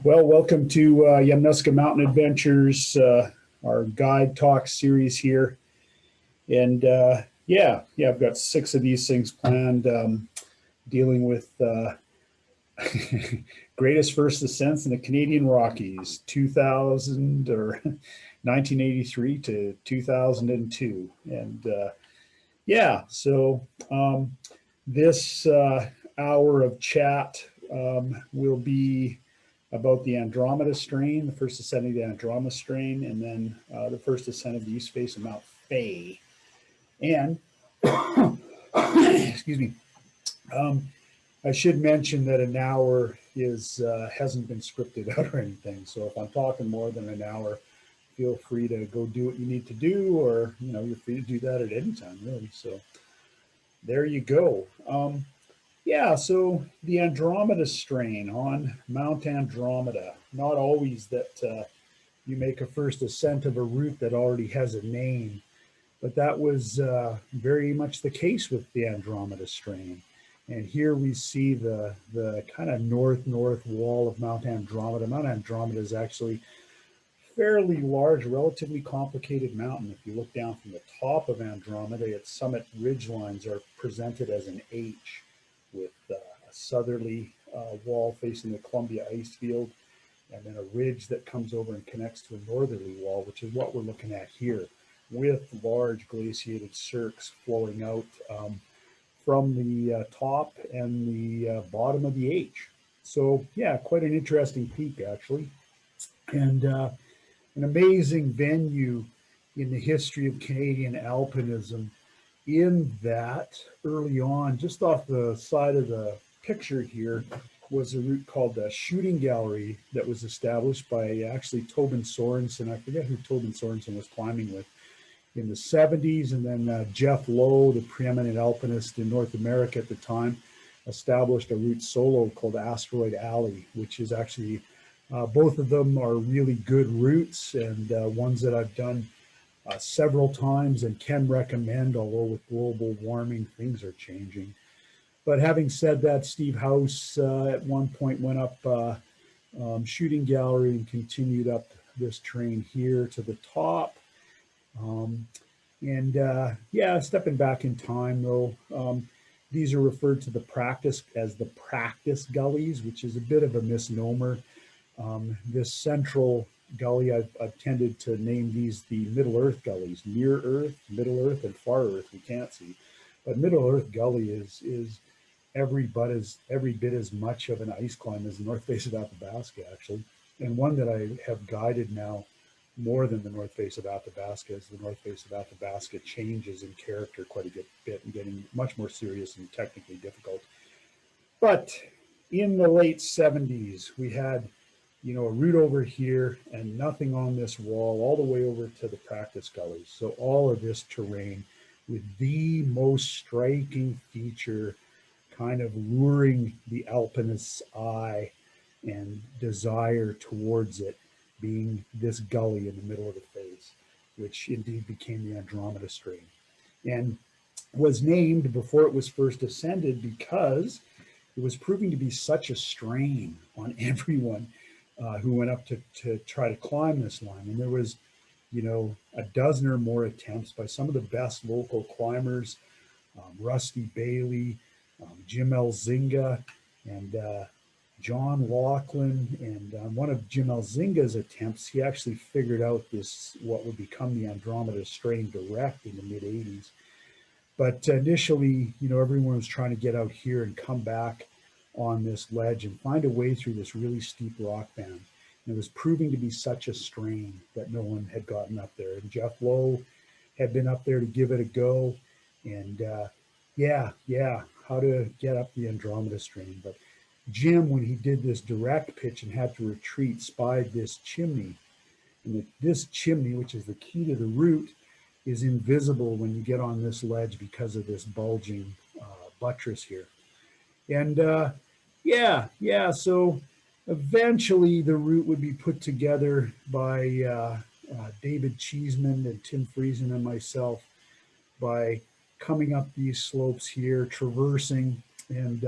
Well, welcome to Yamnuska Mountain Adventures, our guide talk series here. And I've got 6 of these things planned, dealing with greatest first ascents in the Canadian Rockies, 2000 or 1983 to 2002. So this hour of chat will be about the Andromeda Strain, the first ascent of the Andromeda Strain, and then the first ascent of the east face of Mount Fay. And, excuse me, I should mention that an hour hasn't been scripted out or anything. So if I'm talking more than an hour, feel free to go do what you need to do, or you're free to do that at any time, really. So there you go. So the Andromeda Strain on Mt Andromeda. Not always that you make a first ascent of a route that already has a name, but that was very much the case with the Andromeda Strain. And here we see the kind of north wall of Mt Andromeda. Mt Andromeda is actually fairly large, relatively complicated mountain. If you look down from the top of Andromeda, its summit ridge lines are presented as an H, with a southerly wall facing the Columbia ice field, and then a ridge that comes over and connects to a northerly wall, which is what we're looking at here, with large glaciated cirques flowing out from the top and the bottom of the H. So yeah, quite an interesting peak actually, and an amazing venue in the history of Canadian alpinism, in that early on, just off the side of the picture here, was a route called the Shooting Gallery that was established by actually Tobin Sorensen. I forget who Tobin Sorensen was climbing with in the 70s. And then Jeff Lowe, the preeminent alpinist in North America at the time, established a route solo called Asteroid Alley, which is actually, both of them are really good routes, and ones that I've done several times and can recommend, although with global warming, things are changing. But having said that, Steve House at one point went up Shooting Gallery and continued up this train here to the top. Stepping back in time though, these are referred to as the practice gullies, which is a bit of a misnomer. This central gully, I've tended to name these the Middle Earth gullies: near Earth, Middle Earth, and far Earth we can't see. But Middle Earth Gully is every bit as much of an ice climb as the north face of Athabasca, actually, and one that I have guided now more than the north face of Athabasca, as the north face of Athabasca changes in character quite a bit and getting much more serious and technically difficult. But in the late 70s, we had a route over here and nothing on this wall all the way over to the practice gullies. So all of this terrain with the most striking feature kind of luring the alpinist's eye and desire towards it, being this gully in the middle of the face, which indeed became the Andromeda Strain, and was named before it was first ascended because it was proving to be such a strain on everyone who went up to try to climb this line. And there was, a dozen or more attempts by some of the best local climbers, Rusty Bailey, Jim Elzinga, and John Laughlin. And on one of Jim Elzinga's attempts, he actually figured out what would become the Andromeda Strain direct in the mid-'80s. But initially, everyone was trying to get out here and come back on this ledge and find a way through this really steep rock band. And it was proving to be such a strain that no one had gotten up there. And Jeff Lowe had been up there to give it a go. And how to get up the Andromeda Strain. But Jim, when he did this direct pitch and had to retreat, spied this chimney. And this chimney, which is the key to the route, is invisible when you get on this ledge because of this bulging buttress here. And so eventually the route would be put together by David Cheesmond and Tim Friesen and myself by coming up these slopes here, traversing, and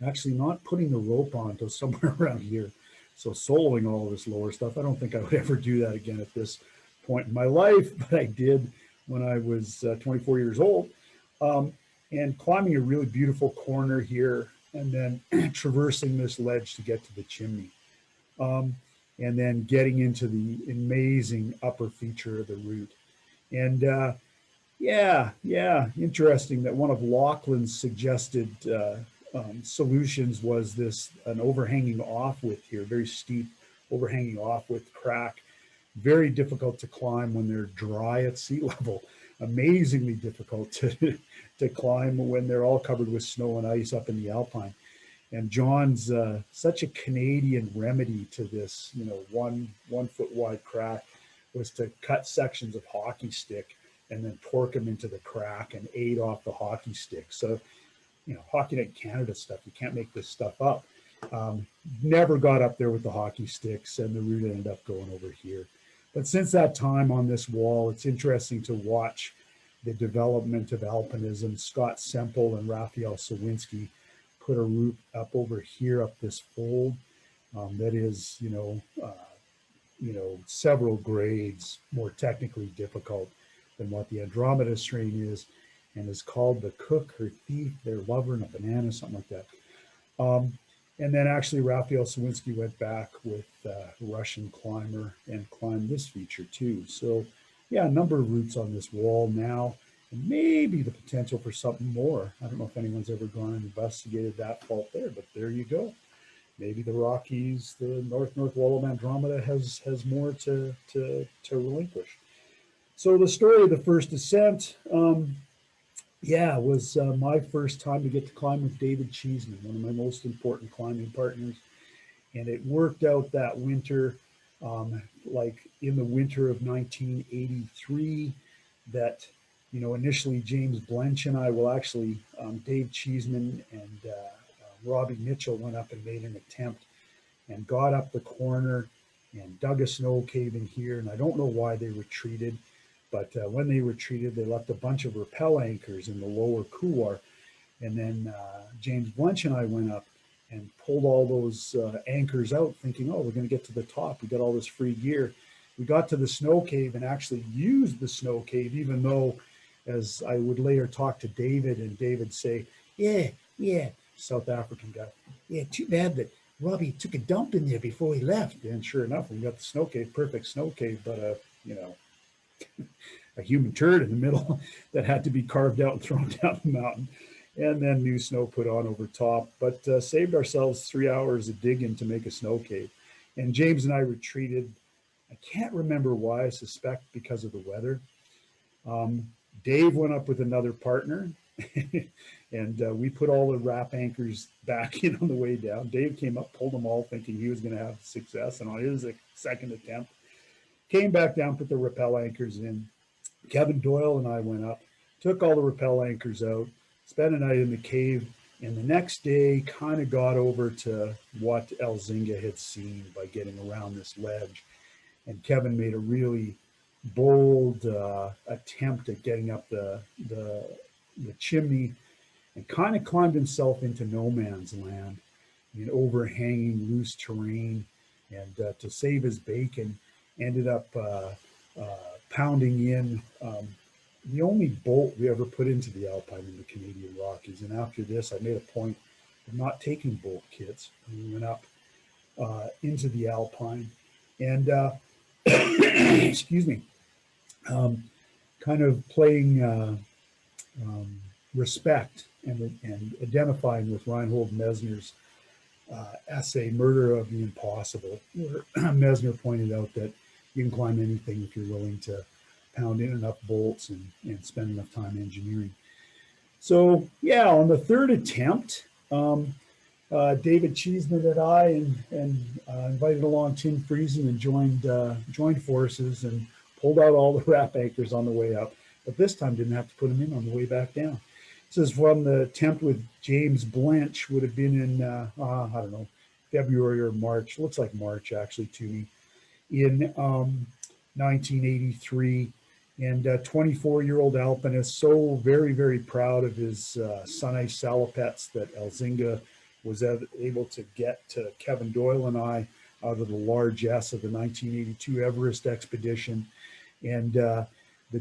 actually not putting the rope on until somewhere around here. So soloing all this lower stuff, I don't think I would ever do that again at this point in my life, but I did when I was 24 years old. Um, and climbing a really beautiful corner here and then traversing this ledge to get to the chimney. Um, and then getting into the amazing upper feature of the route. And yeah, interesting that one of Lachlan's suggested solutions was this an overhanging off width here, very steep overhanging off width crack, very difficult to climb when they're dry at sea level, amazingly difficult to to climb when they're all covered with snow and ice up in the alpine. And John's such a Canadian remedy to this, 1 foot wide crack was to cut sections of hockey stick and then torque them into the crack and aid off the hockey stick. So, Hockey Night Canada stuff, you can't make this stuff up. Never got up there with the hockey sticks, and the route ended up going over here. But since that time on this wall, it's interesting to watch the development of alpinism. Scott Semple and Raphael Sawinski put a route up over here, up this fold, that is, several grades more technically difficult than what the Andromeda Strain is, and is called the Cook, Her Thief, Their Lover, and a Banana, something like that. And then actually Raphael Sawinski went back with Russian climber and climbed this feature too. So yeah, a number of routes on this wall now, and maybe the potential for something more. I don't know if anyone's ever gone and investigated that fault there, but there you go. Maybe the Rockies, the north wall of Andromeda has more to relinquish. So the story of the first ascent, was my first time to get to climb with David Cheesmond, one of my most important climbing partners. And it worked out that winter, like in the winter of 1983, that, initially James Blench and I, Dave Cheesmond and Robbie Mitchell went up and made an attempt and got up the corner and dug a snow cave in here. And I don't know why they retreated. But when they retreated, they left a bunch of rappel anchors in the lower couloir. And then James Blench and I went up and pulled all those anchors out, thinking, oh, we're going to get to the top. We got all this free gear. We got to the snow cave and actually used the snow cave, even though, as I would later talk to David, and David say, yeah, South African guy, yeah, too bad that Robbie took a dump in there before he left. And sure enough, we got the snow cave, perfect snow cave, but, a human turd in the middle that had to be carved out and thrown down the mountain, and then new snow put on over top. But saved ourselves 3 hours of digging to make a snow cave. And James and I retreated. I can't remember why. I suspect because of the weather. Dave went up with another partner, and we put all the wrap anchors back in on the way down. Dave came up, pulled them all, thinking he was going to have success. And on his second attempt, came back down, put the rappel anchors in. Kevin Doyle and I went up, took all the rappel anchors out, spent a night in the cave, and the next day kind of got over to what Elzinga had seen by getting around this ledge. And Kevin made a really bold attempt at getting up the chimney and kind of climbed himself into no man's land in overhanging loose terrain. And to save his bacon, ended up pounding in the only bolt we ever put into the alpine in the Canadian Rockies. And after this, I made a point of not taking bolt kits. We went up into the alpine and, excuse me, kind of playing respect and identifying with Reinhold Messner's essay, Murder of the Impossible, where Messner pointed out that you can climb anything if you're willing to pound in enough bolts and spend enough time engineering. So yeah, on the third attempt, David Cheesmond and I invited along Tim Friesen and joined forces and pulled out all the wrap anchors on the way up, but this time didn't have to put them in on the way back down. This is from the attempt with James Blench, would have been in, I don't know, February or March, looks like March actually to me, in 1983. And 24-year-old alpinist, so very, very proud of his sun ice salopettes that Elzinga was able to get to Kevin Doyle and I out of the largesse of the 1982 Everest expedition. And the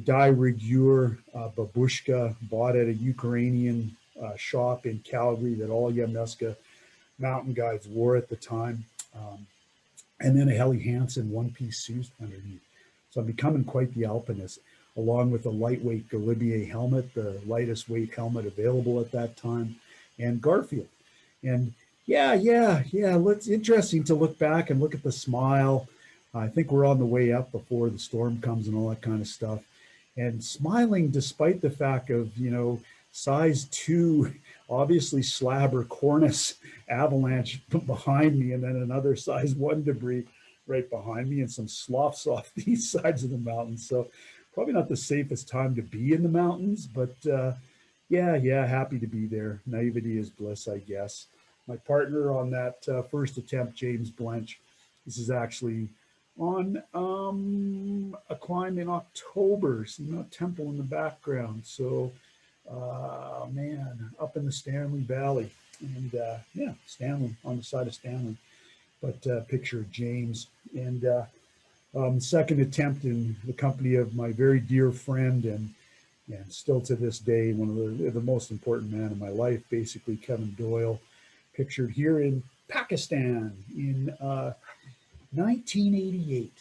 die rigueur babushka bought at a Ukrainian shop in Calgary that all Yamnuska mountain guides wore at the time. And then a Helly Hansen one-piece suit underneath. So I'm becoming quite the alpinist, along with a lightweight Galibier helmet, the lightest weight helmet available at that time, and Garfield. And yeah. It's interesting to look back and look at the smile. I think we're on the way up before the storm comes and all that kind of stuff. And smiling despite the fact of, size 2, obviously slab or cornice avalanche behind me, and then another size 1 debris right behind me, and some sloughs off these sides of the mountains. So probably not the safest time to be in the mountains, but yeah, happy to be there. Naivety is bliss, I guess. My partner on that first attempt, James Blanchard, this is actually on a climb in October. See Mount Temple in the background. So, man, up in the Stanley Valley. And Stanley, on the side of Stanley. But picture of James. And second attempt in the company of my very dear friend and still to this day, one of the most important man in my life, basically Kevin Doyle, pictured here in Pakistan in 1988.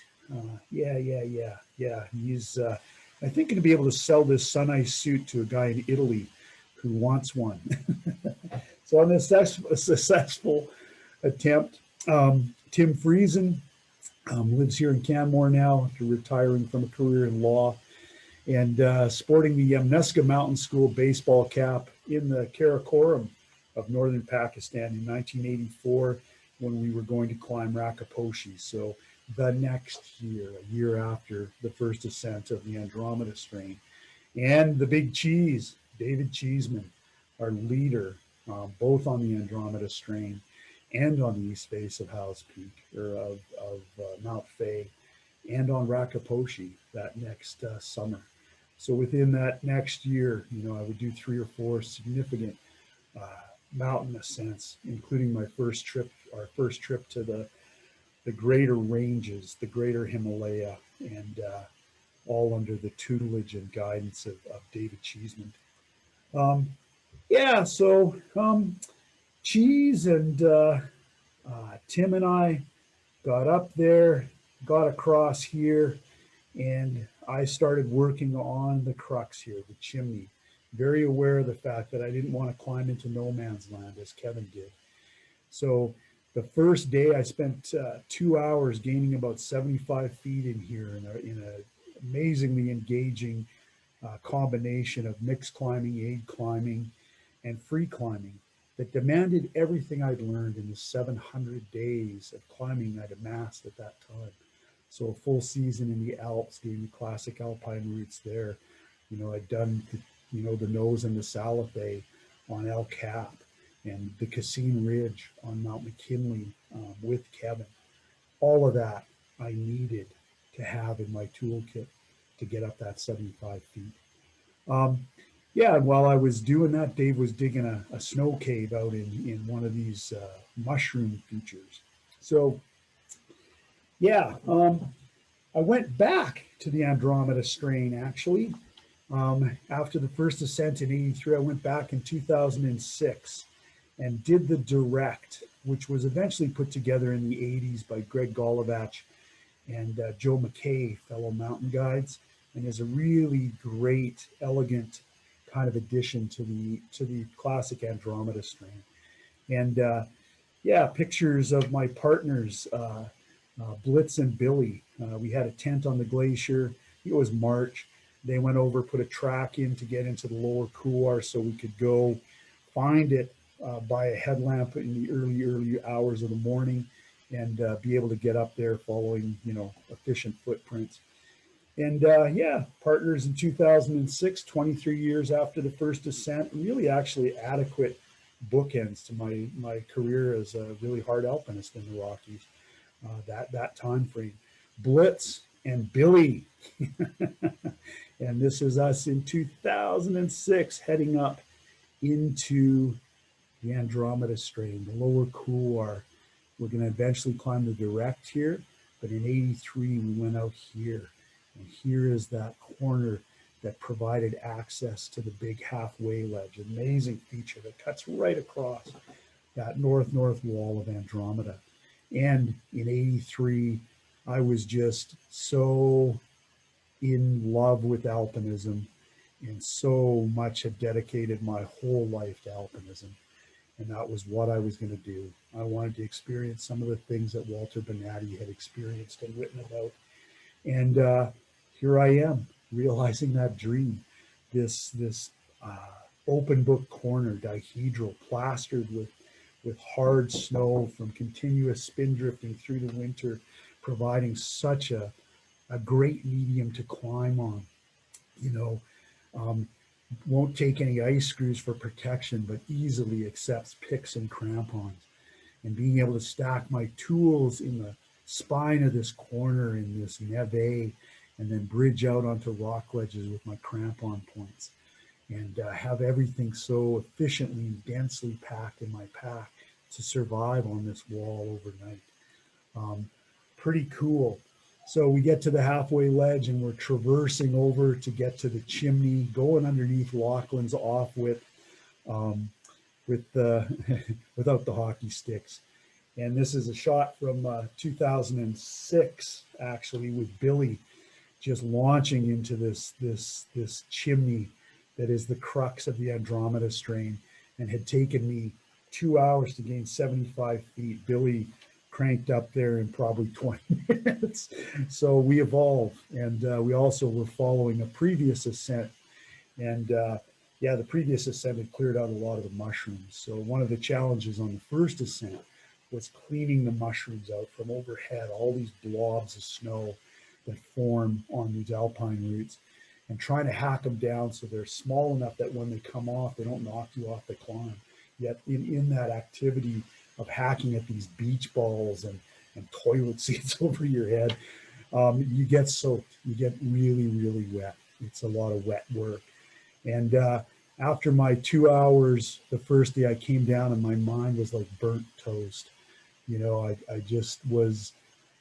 Yeah. He's, I think, going to be able to sell this Sun Ice suit to a guy in Italy who wants one. So on this successful attempt, Tim Friesen lives here in Canmore now after retiring from a career in law, and sporting the Yamnuska Mountain School baseball cap in the Karakoram of northern Pakistan in 1984 when we were going to climb Rakaposhi. So the next year, a year after the first ascent of the Andromeda Strain. And the big cheese, David Cheesmond, our leader, both on the Andromeda Strain and on the east face of Howes Peak, or of Mount Fay, and on Rakaposhi that next summer. So within that next year, I would do 3 or 4 significant mountain ascents, including our first trip to the greater ranges, the greater Himalaya, and all under the tutelage and guidance of David Cheesmond. So Cheese and Tim and I got up there, got across here, and I started working on the crux here, the chimney, very aware of the fact that I didn't want to climb into no man's land as Kevin did. So the first day I spent 2 hours gaining about 75 feet in here in a amazingly engaging combination of mixed climbing, aid climbing, and free climbing that demanded everything I'd learned in the 700 days of climbing I'd amassed at that time. So a full season in the Alps, doing the classic alpine routes there. I'd done, the nose and the Salifay on El Cap and the Cassine Ridge on Mount McKinley with Kevin. All of that I needed to have in my toolkit to get up that 75 feet. And while I was doing that, Dave was digging a snow cave out in one of these mushroom features. So, I went back to the Andromeda Strain, actually. After the first ascent in 83, I went back in 2006 and did the direct, which was eventually put together in the 80s by Greg Golovach and Joe McKay, fellow mountain guides, and is a really great, elegant kind of addition to the classic Andromeda Strain. And pictures of my partners, Blitz and Billy. We had a tent on the glacier. It was March. They went over, put a track in to get into the lower couloir so we could go find it by a headlamp in the early hours of the morning and be able to get up there following, efficient footprints. And partners in 2006, 23 years after the first ascent, really actually adequate bookends to my career as a really hard alpinist in the Rockies, that time frame. Blitz and Billy. And this is us in 2006 heading up into the Andromeda Strain, the lower couloir. We're going to eventually climb the direct here, but in 83 we went out here, and here is that corner that provided access to the big halfway ledge. Amazing feature that cuts right across that north-north wall of Andromeda. And in 83, I was just so in love with alpinism and so much had dedicated my whole life to alpinism. And that was what I was going to do. I wanted to experience some of the things that Walter Bonatti had experienced and written about. And here I am, realizing that dream. This open book corner, dihedral, plastered with hard snow from continuous spin drifting through the winter, providing such a great medium to climb on. You know, won't take any ice screws for protection, but easily accepts picks and crampons. And being able to stack my tools in the spine of this corner in this neve, and then bridge out onto rock ledges with my crampon points, and have everything so efficiently and densely packed in my pack to survive on this wall overnight. Pretty cool. So we get to the halfway ledge and we're traversing over to get to the chimney, going underneath Lachlan's off with without the hockey sticks. And this is a shot from 2006, actually, with Billy just launching into this chimney that is the crux of the Andromeda Strain, and had taken me 2 hours to gain 75 feet. Billy cranked up there in probably 20 minutes. So we evolved, and we also were following a previous ascent. And yeah, the previous ascent had cleared out a lot of the mushrooms. So one of the challenges on the first ascent was cleaning the mushrooms out from overhead, all these blobs of snow that form on these alpine routes, and trying to hack them down so they're small enough that when they come off, they don't knock you off the climb. Yet in that activity of hacking at these beach balls and toilet seats over your head, you get soaked. You get really, really wet. It's a lot of wet work. And after my 2 hours, the first day I came down and my mind was like burnt toast. You know, I just was,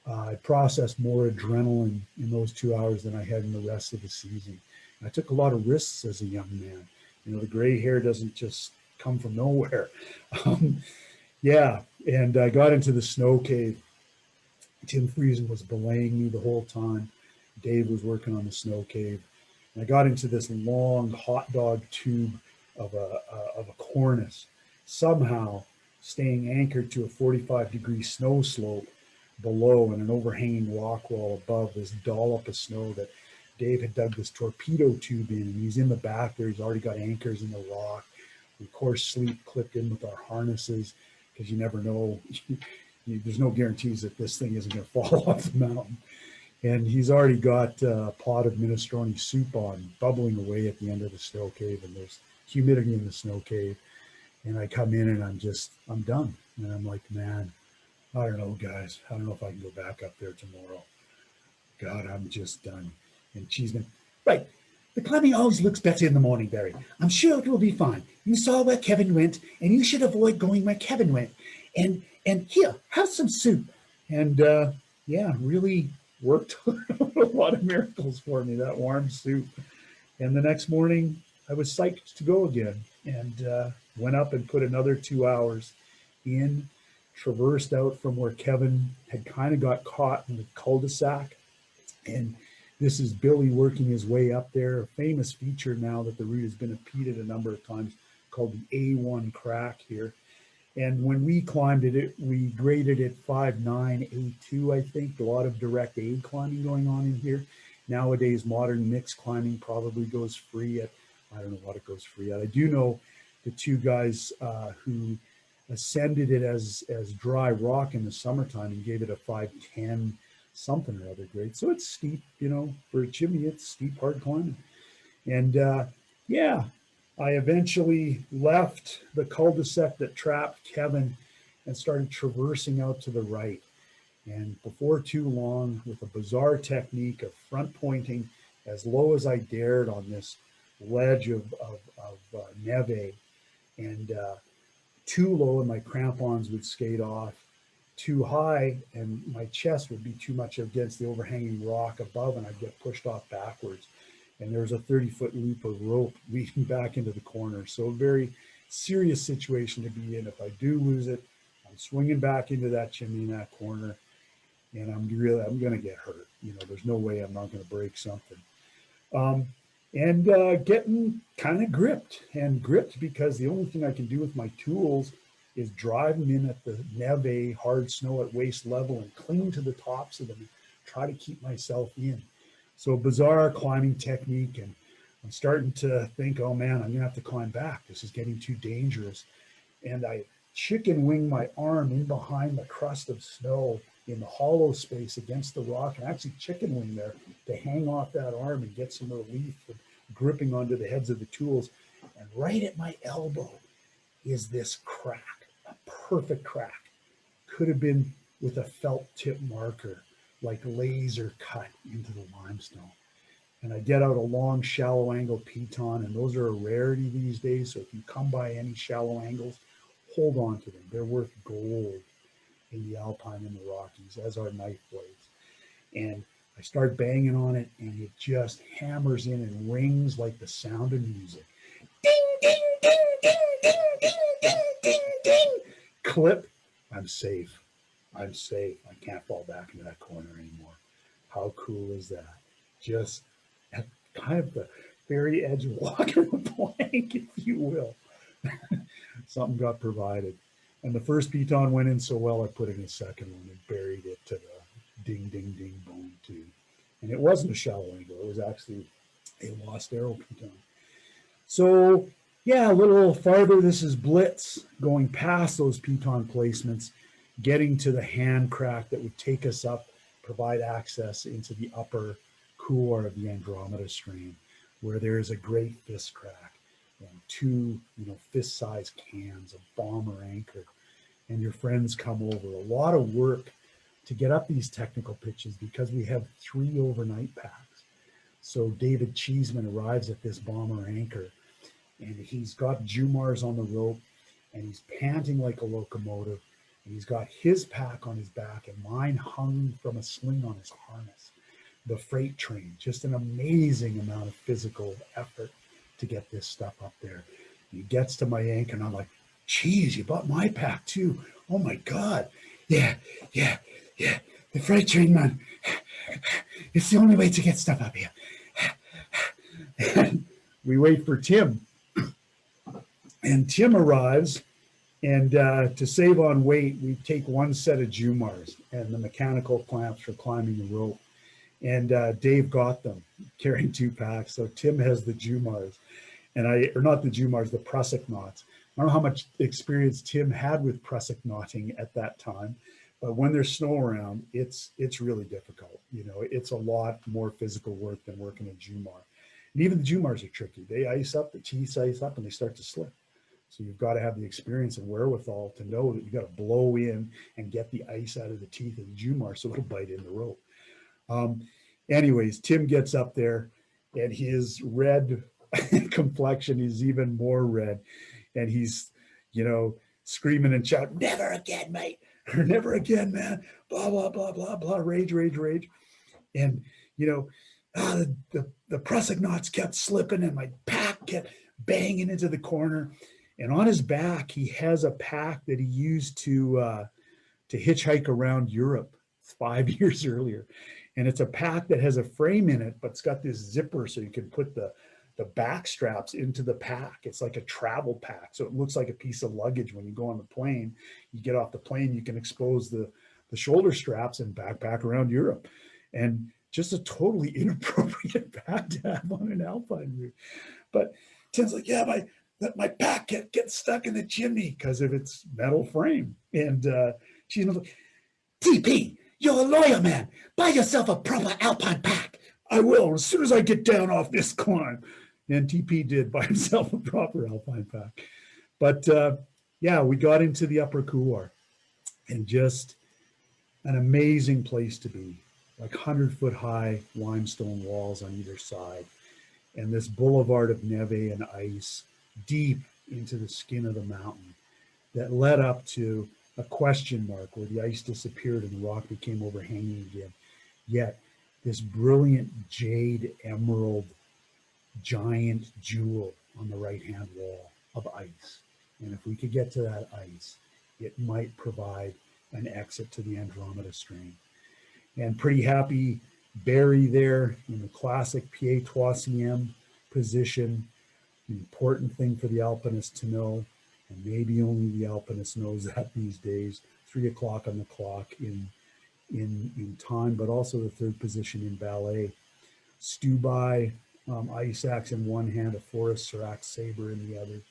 I processed more adrenaline in those 2 hours than I had in the rest of the season. And I took a lot of risks as a young man. You know, the gray hair doesn't just come from nowhere. Yeah, and I got into the snow cave. Tim Friesen was belaying me the whole time. Dave was working on the snow cave. And I got into this long hot dog tube of a cornice, somehow staying anchored to a 45-degree snow slope below and an overhanging rock wall above this dollop of snow that Dave had dug this torpedo tube in, and he's in the back there. He's already got anchors in the rock. We, of course, sleep clipped in with our harnesses, because you never know. There's no guarantees that this thing isn't going to fall off the mountain. And he's already got a pot of minestrone soup on, bubbling away at the end of the snow cave, and there's humidity in the snow cave. And I come in and I'm done. And I'm like, man, I don't know, guys. I don't know if I can go back up there tomorrow. God, I'm just done. And Cheesmond, right. The climbing always looks better in the morning, Barry. I'm sure it will be fine. You saw where Kevin went, and you should avoid going where Kevin went. And here, have some soup. And yeah, really worked a lot of miracles for me, that warm soup. And the next morning, I was psyched to go again, and went up and put another 2 hours in, traversed out from where Kevin had kind of got caught in the cul-de-sac. And this is Billy working his way up there, a famous feature now that the route has been repeated a number of times, called the A1 crack here. And when we climbed it, we graded it 5.9 A2, I think. A lot of direct aid climbing going on in here. Nowadays, modern mixed climbing probably goes free at, I don't know what it goes free at. I do know the two guys who ascended it as dry rock in the summertime and gave it a 5.10 something or other grade. So it's steep, you know, for a chimney, it's steep, hard climbing. And yeah, I eventually left the cul-de-sac that trapped Kevin and started traversing out to the right. And before too long, with a bizarre technique of front pointing as low as I dared on this ledge of neve, and too low and my crampons would skate off, too high and my chest would be too much against the overhanging rock above and I'd get pushed off backwards. And there was a 30-foot loop of rope leading back into the corner. So a very serious situation to be in. If I do lose it, I'm swinging back into that chimney in that corner, and I'm going to get hurt. You know, there's no way I'm not going to break something. And getting kind of gripped because the only thing I can do with my tools is drive them in at the neve, hard snow at waist level, and cling to the tops of them and try to keep myself in. So bizarre climbing technique, and I'm starting to think, oh man, I'm gonna have to climb back. This is getting too dangerous. And I chicken wing my arm in behind the crust of snow in the hollow space against the rock, and actually chicken wing there to hang off that arm and get some relief from gripping onto the heads of the tools. And right at my elbow is this crack, a perfect crack. Could have been with a felt tip marker, like laser cut into the limestone. And I get out a long shallow angle piton, and those are a rarity these days. So if you come by any shallow angles, hold on to them. They're worth gold in the alpine and the Rockies, as are knife blades. And I start banging on it, and it just hammers in and rings like the sound of music. Ding, ding, ding, ding, ding, ding, ding, ding, ding. Clip. I'm safe. I'm safe. I can't fall back into that corner anymore. How cool is that? Just at kind of the very edge of walking the plank, if you will. Something got provided. And the first piton went in so well, I put in a second one and buried it to the ding, ding, ding bone too. And it wasn't a shallow angle. It was actually a lost arrow piton. So yeah, a little farther, this is Blitz, going past those piton placements, getting to the hand crack that would take us up, provide access into the upper couloir of the Andromeda Strain, where there is a great fist crack and two, fist-sized cans, a bomber anchor, and your friends come over. A lot of work to get up these technical pitches because we have 3 overnight packs. So David Cheesmond arrives at this bomber anchor, and he's got Jumars on the rope, and he's panting like a locomotive, and he's got his pack on his back and mine hung from a sling on his harness. The freight train, just an amazing amount of physical effort to get this stuff up there. He gets to my anchor, and I'm like, geez, you bought my pack too. Oh my God. Yeah. The freight train, man. It's the only way to get stuff up here. And we wait for Tim. And Tim arrives, and to save on weight, we take one set of Jumars and the mechanical clamps for climbing the rope. And Dave got them, carrying 2 packs. So Tim has the Jumars, or not the Jumars, the prusik knots. I don't know how much experience Tim had with prusik knotting at that time, but when there's snow around, it's really difficult. It's a lot more physical work than working a Jumar. And even the Jumars are tricky. They ice up, the teeth ice up, and they start to slip. So you've got to have the experience and wherewithal to know that you got to blow in and get the ice out of the teeth of the Jumar so it'll bite in the rope. Anyways, Tim gets up there, and his red complexion is even more red, and he's, screaming and shouting, "Never again, mate," or "Never again, man," blah, blah, blah, blah, blah, rage. And, the prusik knots kept slipping, and my pack kept banging into the corner. And on his back, he has a pack that he used to hitchhike around Europe 5 years earlier. And it's a pack that has a frame in it, but it's got this zipper so you can put the back straps into the pack. It's like a travel pack. So it looks like a piece of luggage when you go on the plane. You get off the plane, you can expose the shoulder straps and backpack around Europe. And just a totally inappropriate pack to have on an alpine route. But Tim's like, yeah, my pack gets stuck in the chimney because of its metal frame. And she's like, TP, you're a lawyer, man. Buy yourself a proper alpine pack. I will, as soon as I get down off this climb. And TP did buy himself a proper alpine pack. But we got into the upper couloir, and just an amazing place to be. Like 100-foot high limestone walls on either side, and this boulevard of neve and ice deep into the skin of the mountain. that led up to a question mark where the ice disappeared and the rock became overhanging again. Yet this brilliant jade emerald giant jewel on the right-hand wall of ice. And if we could get to that ice, it might provide an exit to the Andromeda Strain. And pretty happy Barry there in the classic Pied-Troisième position. The important thing for the alpinist to know, and maybe only the alpinist knows that these days, 3 o'clock on the clock in time, but also the third position in ballet. Stubai, ice axe in one hand, a forest serac saber in the other,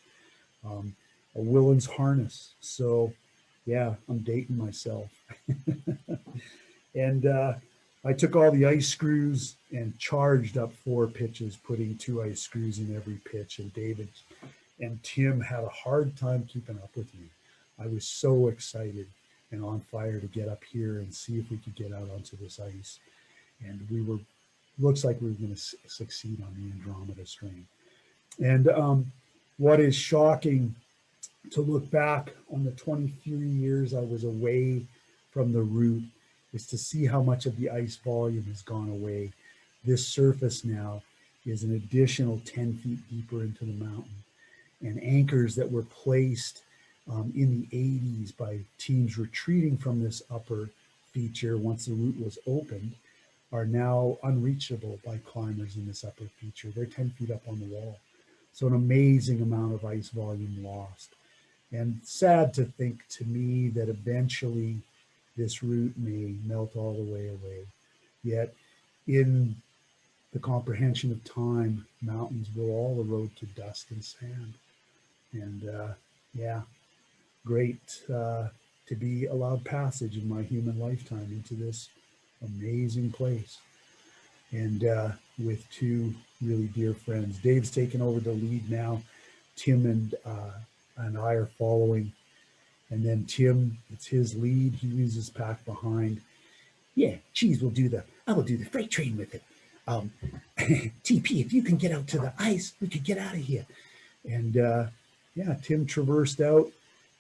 a Willen's harness. So yeah, I'm dating myself. And I took all the ice screws and charged up 4 pitches, putting 2 ice screws in every pitch. And David and Tim had a hard time keeping up with me. I was so excited and on fire to get up here and see if we could get out onto this ice. And looks like we were going to succeed on the Andromeda Strain. And what is shocking to look back on the 23 years I was away from the route is to see how much of the ice volume has gone away. This surface now is an additional 10 feet deeper into the mountain. And anchors that were placed in the 80s by teams retreating from this upper feature once the route was opened are now unreachable by climbers in this upper feature. They're 10 feet up on the wall. So an amazing amount of ice volume lost. And sad to think to me that eventually this route may melt all the way away. Yet in the comprehension of time, mountains will all erode to dust and sand. And yeah, great to be allowed passage in my human lifetime into this amazing place. And with 2 really dear friends. Dave's taken over the lead now. Tim and I are following. And then Tim, it's his lead. He leaves his pack behind. Yeah, Cheese will do I will do the freight train with it. TP, if you can get out to the ice, we could get out of here. And yeah, Tim traversed out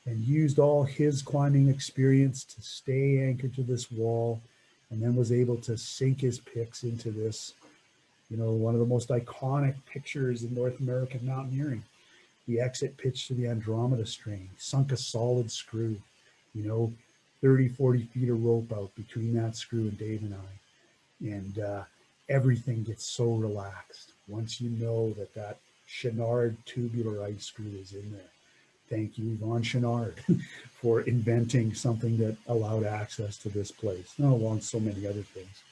and used all his climbing experience to stay anchored to this wall, and then was able to sink his picks into this, one of the most iconic pictures in North American mountaineering. The exit pitch to the Andromeda Strain, sunk a solid screw, 30, 40 feet of rope out between that screw and Dave and I. And everything gets so relaxed once you know that Chenard tubular ice screw is in there. Thank you, Yvon Chenard, for inventing something that allowed access to this place, along so many other things.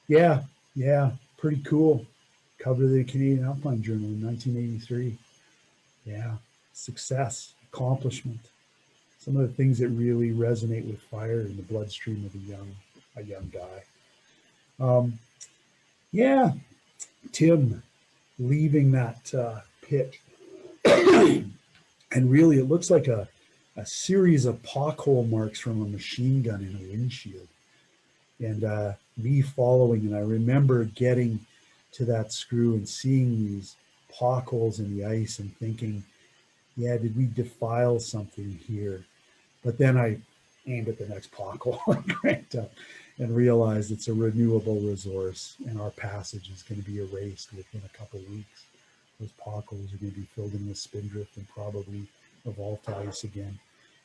Yeah, pretty cool. Cover of the Canadian Alpine Journal in 1983. Yeah, success, accomplishment. Some of the things that really resonate with fire in the bloodstream of a young guy. Yeah, Tim leaving that pit. And really, it looks like a series of pothole marks from a machine gun in a windshield. And me following, and I remember getting to that screw and seeing these potholes in the ice and thinking, yeah, did we defile something here? But then I aimed at the next pothole and cranked up and realized it's a renewable resource and our passage is going to be erased within a couple of weeks. Those potholes are going to be filled in with spindrift and probably evolve to ice again.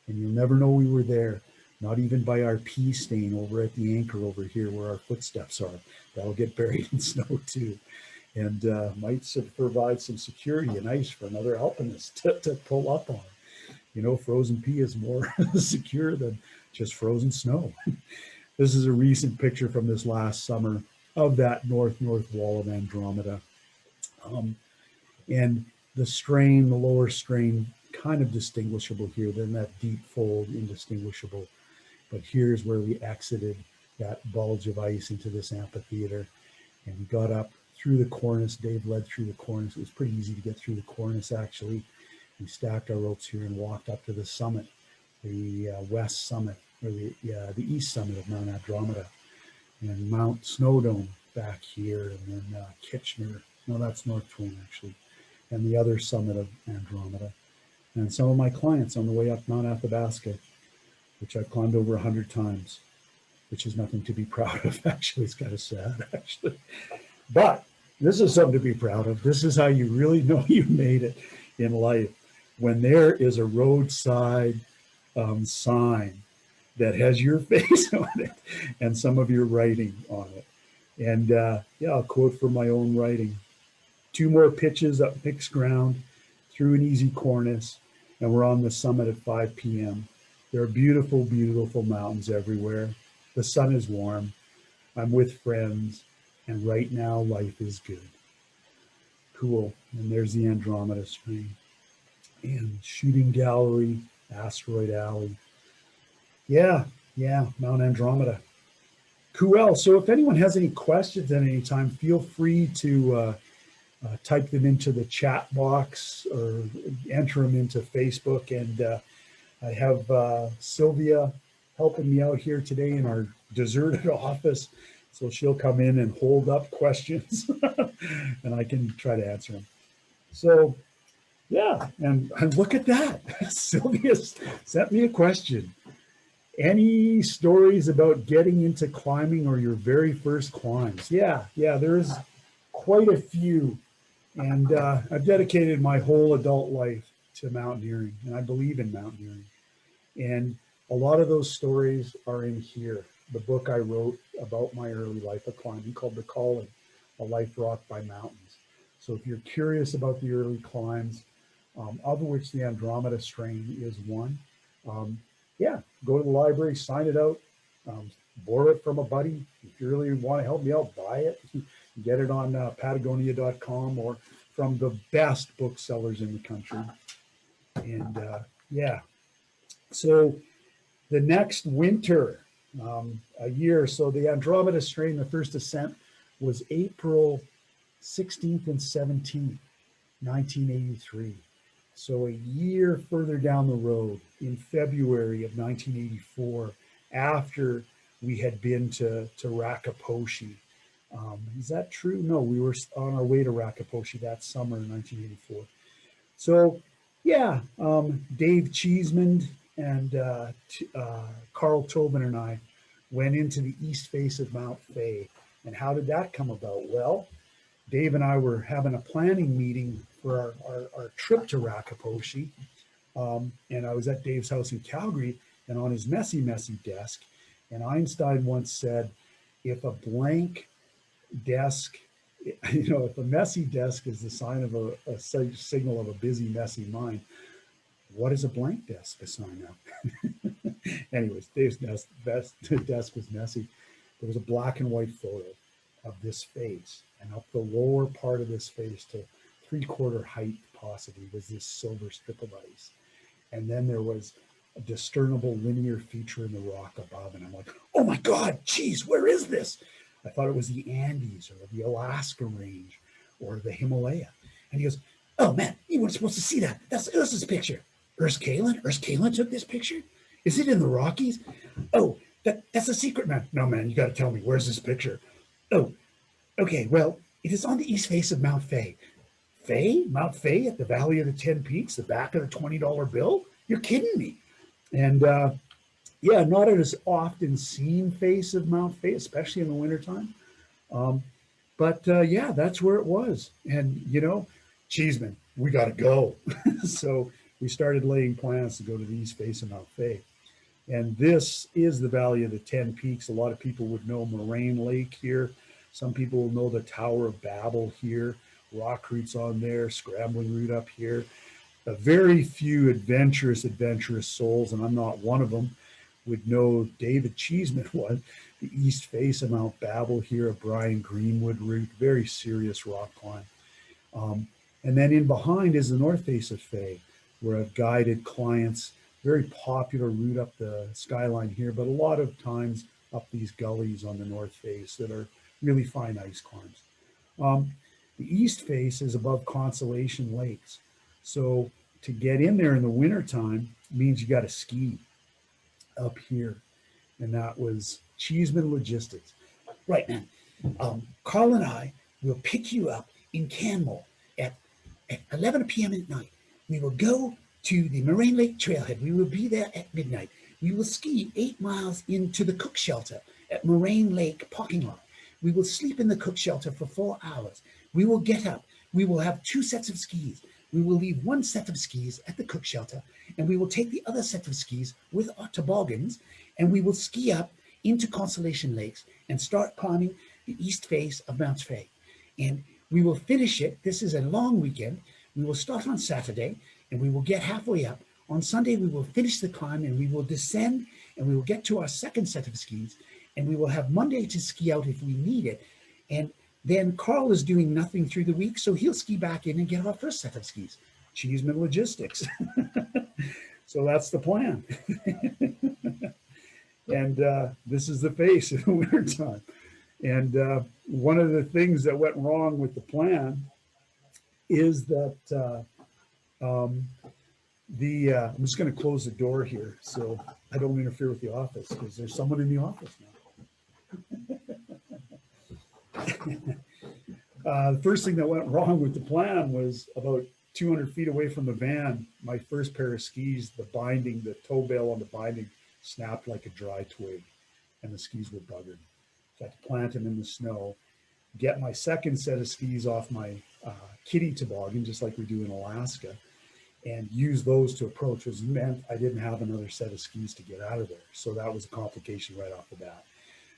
And you'll never know we were there, not even by our pea stain over at the anchor over here where our footsteps are. That'll get buried in snow too. And might provide some security and ice for another alpinist to pull up on. Frozen pea is more secure than just frozen snow. This is a recent picture from this last summer of that north wall of Andromeda. And the strain, the lower strain, kind of distinguishable here. Then that deep fold, indistinguishable. But here's where we exited that bulge of ice into this amphitheater. And we got up through the cornice. Dave led through the cornice. It was pretty easy to get through the cornice, actually. We stacked our ropes here and walked up to the summit, the west summit, or the east summit of Mount Andromeda. And Mount Snowdome back here, and then Kitchener. No, that's North Twin, actually. And the other summit of Andromeda. and some of my clients on the way up Mount Athabasca, which I've climbed over 100 times, which is nothing to be proud of. Actually, it's kind of sad, actually. But this is something to be proud of. This is how you really know you made it in life, when there is a roadside sign that has your face on it and some of your writing on it. And yeah, I'll quote from my own writing. 2 more pitches up mixed ground through an easy cornice, and we're on the summit at 5 p.m. There are beautiful, beautiful mountains everywhere. The sun is warm. I'm with friends, and right now life is good. Cool. And there's the Andromeda Strain. And shooting gallery, asteroid alley. Yeah, Mount Andromeda. Cool. So if anyone has any questions at any time, feel free to type them into the chat box or enter them into Facebook. And I have Sylvia helping me out here today in our deserted office. So she'll come in and hold up questions and I can try to answer them. So yeah, and look at that. Sylvia sent me a question. Any stories about getting into climbing or your very first climbs? Yeah, there's quite a few. And I've dedicated my whole adult life to mountaineering, and I believe in mountaineering. And a lot of those stories are in here. The book I wrote about my early life of climbing called The Calling, A Life Rocked by Mountains. So if you're curious about the early climbs, of which the Andromeda Strain is one, yeah, go to the library, sign it out, borrow it from a buddy. If you really want to help me out, buy it. Get it on Patagonia.com or from the best booksellers in the country. And yeah, so the next winter, a year, so the Andromeda Strain, the first ascent was April 16th and 17th, 1983. So a year further down the road, in February of 1984, after we had been to Rakaposhi. Is that true? No, we were on our way to Rakaposhi that summer in 1984. So yeah, Dave Cheesmond and Carl Tobin and I went into the east face of Mount Fay. And how did that come about? Well, Dave and I were having a planning meeting for our trip to Rakaposhi. And I was at Dave's house in Calgary and on his messy desk. And Einstein once said, if a blank desk, if a messy desk is the sign of a signal of a busy, messy mind, what is a blank desk a sign of? Anyways, Dave's desk was messy. There was a black and white photo of this face, and up the lower part of this face to 3/4 height possibly was this silver strip of ice. And then there was a discernible linear feature in the rock above. And I'm like, oh my God, geez, where is this? I thought it was the Andes or the Alaska range or the Himalaya. And he goes, oh man, you weren't supposed to see that. That's Ursa's picture. Urs Kalin took this picture? Is it in the Rockies? Oh, that's a secret, man. No, man, you got to tell me, where's this picture? Oh, okay, well, it is on the east face of Mount Fay. Mount Fay at the Valley of the 10 Peaks, the back of the $20 bill? You're kidding me. And yeah, not as often seen face of Mount Fay, especially in the wintertime. But yeah, that's where it was. And, Cheesmond, we got to go. So we started laying plans to go to the east face of Mount Fay. And this is the Valley of the 10 Peaks. A lot of people would know Moraine Lake here. Some people will know the Tower of Babel here. Rock routes on there, scrambling route up here. A very few adventurous souls, and I'm not one of them, would know David Cheesmond was. The east face of Mount Babel here, a Brian Greenwood route, very serious rock climb. And then in behind is the north face of Fay, where I've guided clients, very popular route up the skyline here, but a lot of times up these gullies on the north face that are really fine ice climbs. The east face is above Consolation Lakes. So to get in there in the wintertime means you got to ski up here. And that was Cheesmond Logistics. Right, man. Carl and I will pick you up in Canmore at 11 p.m. at night. We will go to the Moraine Lake Trailhead. We will be there at midnight. We will ski 8 miles into the cook shelter at Moraine Lake parking lot. We will sleep in the cook shelter for 4 hours. We will get up. We will have 2 sets of skis. We will leave 1 set of skis at the cook shelter, and we will take the other set of skis with our toboggans, and we will ski up into Constellation Lakes and start climbing the east face of Mount Fay. And we will finish it. This is a long weekend. We will start on Saturday, and we will get halfway up. On Sunday, we will finish the climb, and we will descend, and we will get to our second set of skis, and we will have Monday to ski out if we need it. And then Carl is doing nothing through the week, so he'll ski back in and get our first set of skis. Cheesmond Logistics. So that's the plan. And this is the face in the wintertime. And one of the things that went wrong with the plan is that I'm just going to close the door here so I don't interfere with the office, because there's someone in the office now. The first thing that went wrong with the plan was about 200 feet away from the van, my first pair of skis, the binding, the toe bail on the binding snapped like a dry twig, and the skis were buggered. So I had to plant them in the snow, get my second set of skis off my kiddie toboggan, just like we do in Alaska, and use those to approach, which meant I didn't have another set of skis to get out of there. So that was a complication right off the bat.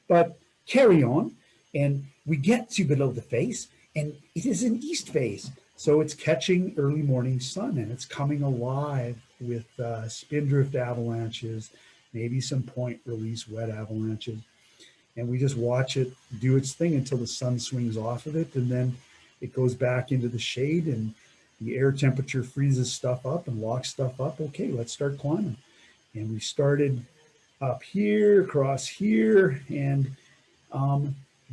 But carry on, and we get to below the face, and it is an east face. So it's catching early morning sun, and it's coming alive with spindrift avalanches, maybe some point release wet avalanches. And we just watch it do its thing until the sun swings off of it, and then it goes back into the shade, and the air temperature freezes stuff up and locks stuff up. Okay, let's start climbing. And we started up here, across here, and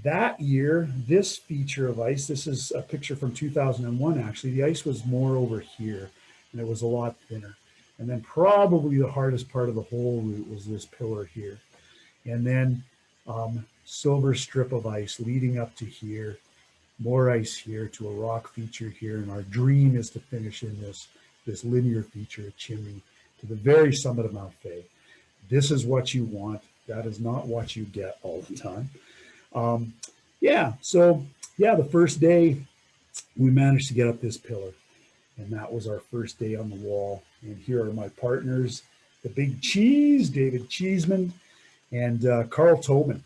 that year, this feature of ice, this is a picture from 2001, actually, the ice was more over here, and it was a lot thinner. And then probably the hardest part of the whole route was this pillar here. And then silver strip of ice leading up to here, more ice here to a rock feature here. And our dream is to finish in this linear feature, a chimney, to the very summit of Mount Fay. This is what you want. That is not what you get all the time. The first day we managed to get up this pillar, and that was our first day on the wall. And here are my partners, the big cheese, David Cheesmond, and Carl Tobin,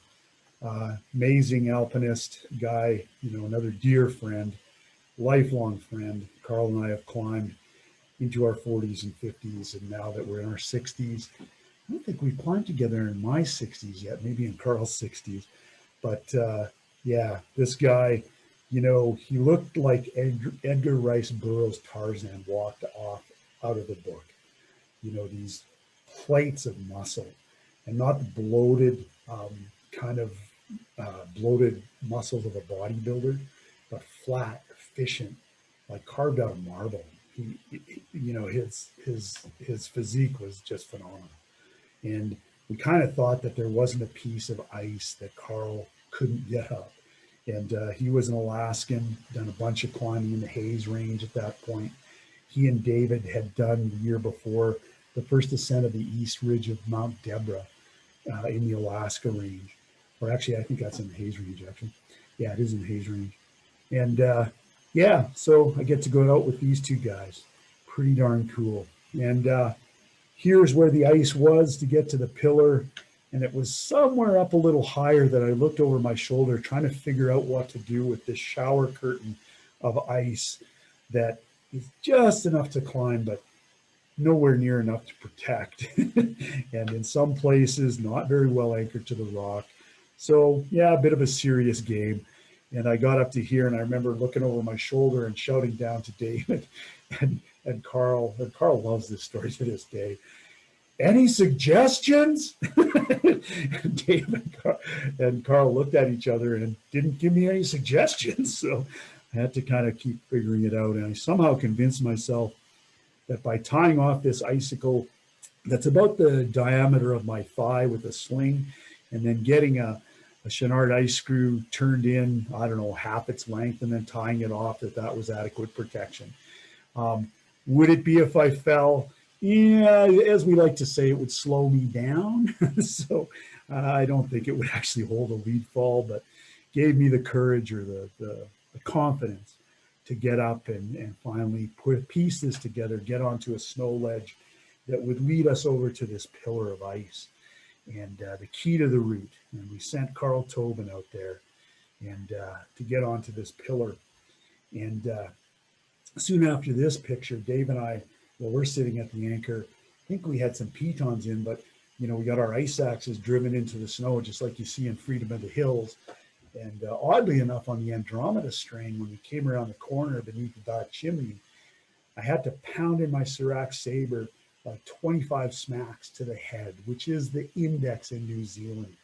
amazing alpinist guy, another dear friend, lifelong friend. Carl and I have climbed into our 40s and 50s, and now that we're in our 60s, I don't think we've climbed together in my 60s yet, maybe in Carl's 60s. But this guy, he looked like Edgar Rice Burroughs' Tarzan walked off out of the book. These plates of muscle, and not the bloated, bloated muscles of a bodybuilder, but flat, efficient, like carved out of marble. His physique was just phenomenal. And we kind of thought that there wasn't a piece of ice that Carl couldn't get up. And he was an Alaskan, done a bunch of climbing in the Hayes Range at that point. He and David had done the year before the first ascent of the east ridge of Mt Deborah in the Alaska Range. Or actually, I think that's in the Hayes Range, actually. Yeah, it is in the Hayes Range. And so I get to go out with these two guys. Pretty darn cool. And here's where the ice was to get to the pillar. And it was somewhere up a little higher that I looked over my shoulder trying to figure out what to do with this shower curtain of ice that is just enough to climb, but nowhere near enough to protect. And in some places, not very well anchored to the rock. So yeah, a bit of a serious game. And I got up to here, and I remember looking over my shoulder and shouting down to David and Carl. And Carl loves this story to this day. Any suggestions? And David and Carl looked at each other and didn't give me any suggestions. So I had to kind of keep figuring it out. And I somehow convinced myself that by tying off this icicle that's about the diameter of my thigh with a sling, and then getting a Chenard ice screw turned in, I don't know, half its length, and then tying it off, that was adequate protection. Would it be if I fell? Yeah, as we like to say, it would slow me down. So I don't think it would actually hold a lead fall, but gave me the courage or the confidence to get up and finally put pieces together, get onto a snow ledge that would lead us over to this pillar of ice and the key to the route. And we sent Carl Tobin out there and to get onto this pillar. And soon after this picture, Dave and I, well, we're sitting at the anchor. I think we had some pitons in, but we got our ice axes driven into the snow, just like you see in Freedom of the Hills. And oddly enough, on the Andromeda Strain, when we came around the corner beneath the dark chimney, I had to pound in my Serac Sabre 25 smacks to the head, which is the index in New Zealand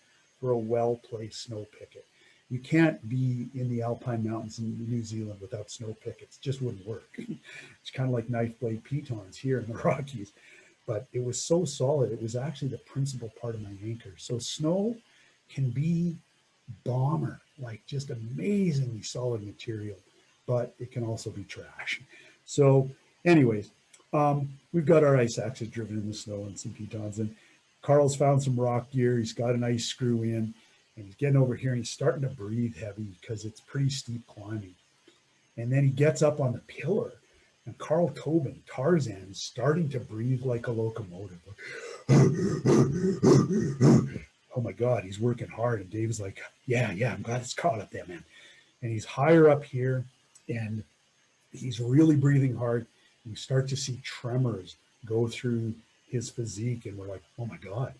for a well-placed snow picket. You can't be in the alpine mountains in New Zealand without snow pickets. It just wouldn't work. It's kind of like knife blade pitons here in the Rockies. But it was so solid, it was actually the principal part of my anchor. So snow can be bomber, like just amazingly solid material, but it can also be trash. So anyways, we've got our ice axes driven in the snow and some pitons, and Carl's found some rock gear. He's got an ice screw in, and he's getting over here and he's starting to breathe heavy because it's pretty steep climbing. And then he gets up on the pillar, and Carl Tobin, Tarzan, is starting to breathe like a locomotive. Oh my God, he's working hard. And Dave's like, yeah, I'm glad it's caught up there, man. And he's higher up here and he's really breathing hard. And we start to see tremors go through his physique. And we're like, oh my God,